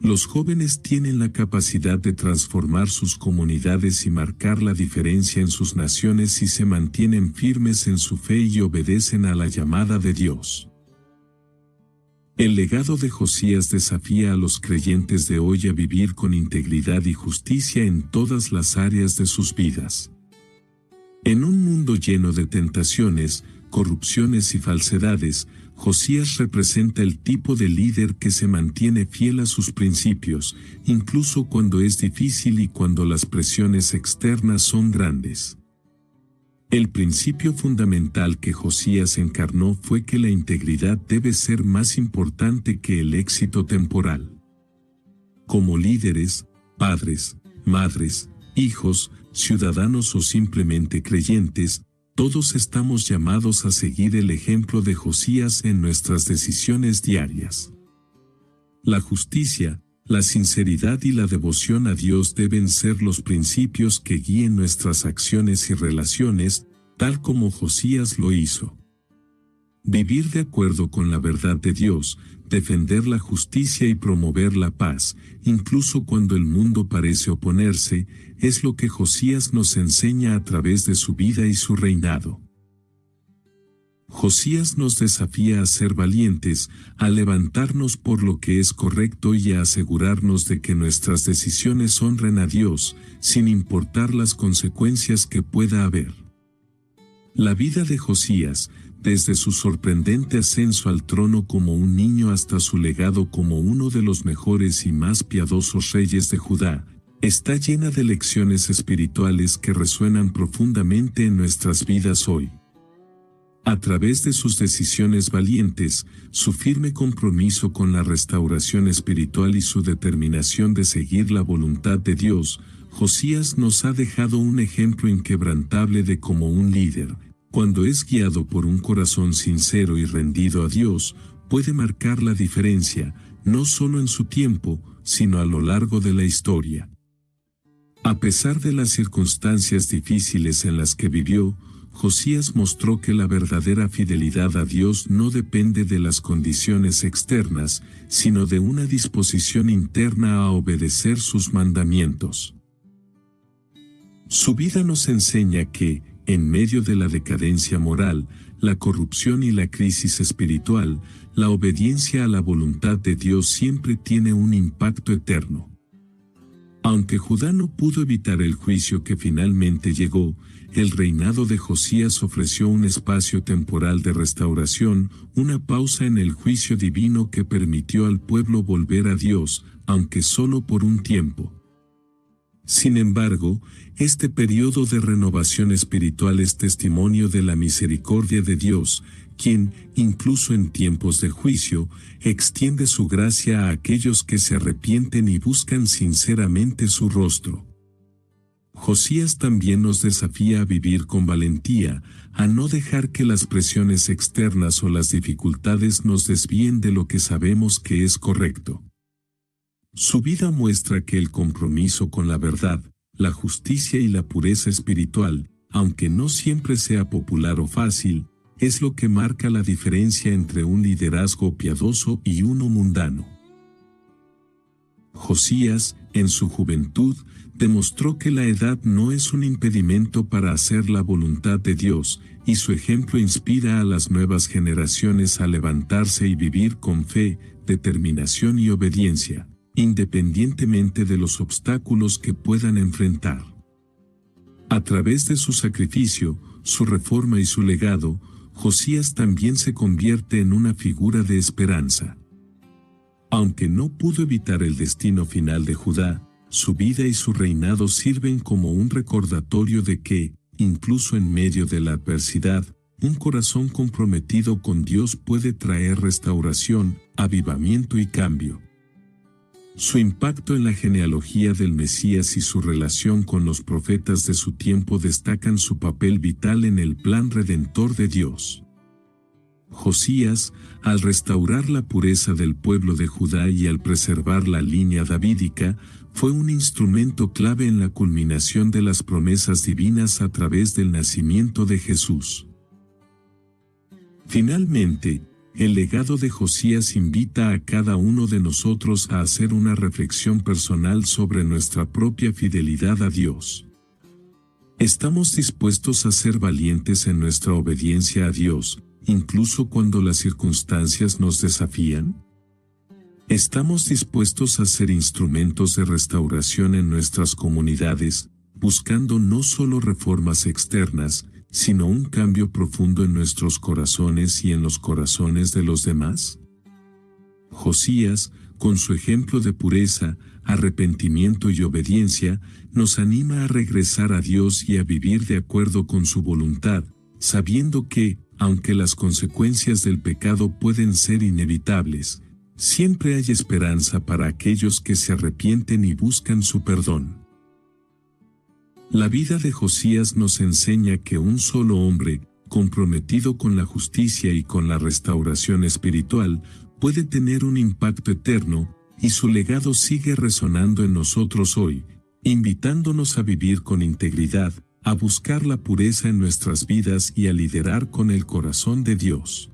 Los jóvenes tienen la capacidad de transformar sus comunidades y marcar la diferencia en sus naciones si se mantienen firmes en su fe y obedecen a la llamada de Dios. El legado de Josías desafía a los creyentes de hoy a vivir con integridad y justicia en todas las áreas de sus vidas. En un mundo lleno de tentaciones, corrupciones y falsedades, Josías representa el tipo de líder que se mantiene fiel a sus principios, incluso cuando es difícil y cuando las presiones externas son grandes. El principio fundamental que Josías encarnó fue que la integridad debe ser más importante que el éxito temporal. Como líderes, padres, madres, hijos, ciudadanos o simplemente creyentes, todos estamos llamados a seguir el ejemplo de Josías en nuestras decisiones diarias. La justicia, la sinceridad y la devoción a Dios deben ser los principios que guíen nuestras acciones y relaciones, tal como Josías lo hizo. Vivir de acuerdo con la verdad de Dios, defender la justicia y promover la paz, incluso cuando el mundo parece oponerse, es lo que Josías nos enseña a través de su vida y su reinado. Josías nos desafía a ser valientes, a levantarnos por lo que es correcto y a asegurarnos de que nuestras decisiones honren a Dios, sin importar las consecuencias que pueda haber. La vida de Josías, desde su sorprendente ascenso al trono como un niño hasta su legado como uno de los mejores y más piadosos reyes de Judá, está llena de lecciones espirituales que resuenan profundamente en nuestras vidas hoy. A través de sus decisiones valientes, su firme compromiso con la restauración espiritual y su determinación de seguir la voluntad de Dios, Josías nos ha dejado un ejemplo inquebrantable de cómo un líder, cuando es guiado por un corazón sincero y rendido a Dios, puede marcar la diferencia, no solo en su tiempo, sino a lo largo de la historia. A pesar de las circunstancias difíciles en las que vivió, Josías mostró que la verdadera fidelidad a Dios no depende de las condiciones externas, sino de una disposición interna a obedecer sus mandamientos. Su vida nos enseña que, en medio de la decadencia moral, la corrupción y la crisis espiritual, la obediencia a la voluntad de Dios siempre tiene un impacto eterno. Aunque Judá no pudo evitar el juicio que finalmente llegó, el reinado de Josías ofreció un espacio temporal de restauración, una pausa en el juicio divino que permitió al pueblo volver a Dios, aunque solo por un tiempo. Sin embargo, este periodo de renovación espiritual es testimonio de la misericordia de Dios, quien, incluso en tiempos de juicio, extiende su gracia a aquellos que se arrepienten y buscan sinceramente su rostro. Josías también nos desafía a vivir con valentía, a no dejar que las presiones externas o las dificultades nos desvíen de lo que sabemos que es correcto. Su vida muestra que el compromiso con la verdad, la justicia y la pureza espiritual, aunque no siempre sea popular o fácil, es lo que marca la diferencia entre un liderazgo piadoso y uno mundano. Josías, en su juventud, demostró que la edad no es un impedimento para hacer la voluntad de Dios, y su ejemplo inspira a las nuevas generaciones a levantarse y vivir con fe, determinación y obediencia, independientemente de los obstáculos que puedan enfrentar. A través de su sacrificio, su reforma y su legado, Josías también se convierte en una figura de esperanza. Aunque no pudo evitar el destino final de Judá, su vida y su reinado sirven como un recordatorio de que, incluso en medio de la adversidad, un corazón comprometido con Dios puede traer restauración, avivamiento y cambio. Su impacto en la genealogía del Mesías y su relación con los profetas de su tiempo destacan su papel vital en el plan redentor de Dios. Josías, al restaurar la pureza del pueblo de Judá y al preservar la línea davídica, fue un instrumento clave en la culminación de las promesas divinas a través del nacimiento de Jesús. Finalmente, el legado de Josías invita a cada uno de nosotros a hacer una reflexión personal sobre nuestra propia fidelidad a Dios. ¿Estamos dispuestos a ser valientes en nuestra obediencia a Dios, incluso cuando las circunstancias nos desafían? ¿Estamos dispuestos a ser instrumentos de restauración en nuestras comunidades, buscando no solo reformas externas, sino un cambio profundo en nuestros corazones y en los corazones de los demás? Josías, con su ejemplo de pureza, arrepentimiento y obediencia, nos anima a regresar a Dios y a vivir de acuerdo con su voluntad, sabiendo que, aunque las consecuencias del pecado pueden ser inevitables, siempre hay esperanza para aquellos que se arrepienten y buscan su perdón. La vida de Josías nos enseña que un solo hombre, comprometido con la justicia y con la restauración espiritual, puede tener un impacto eterno, y su legado sigue resonando en nosotros hoy, invitándonos a vivir con integridad, a buscar la pureza en nuestras vidas y a liderar con el corazón de Dios.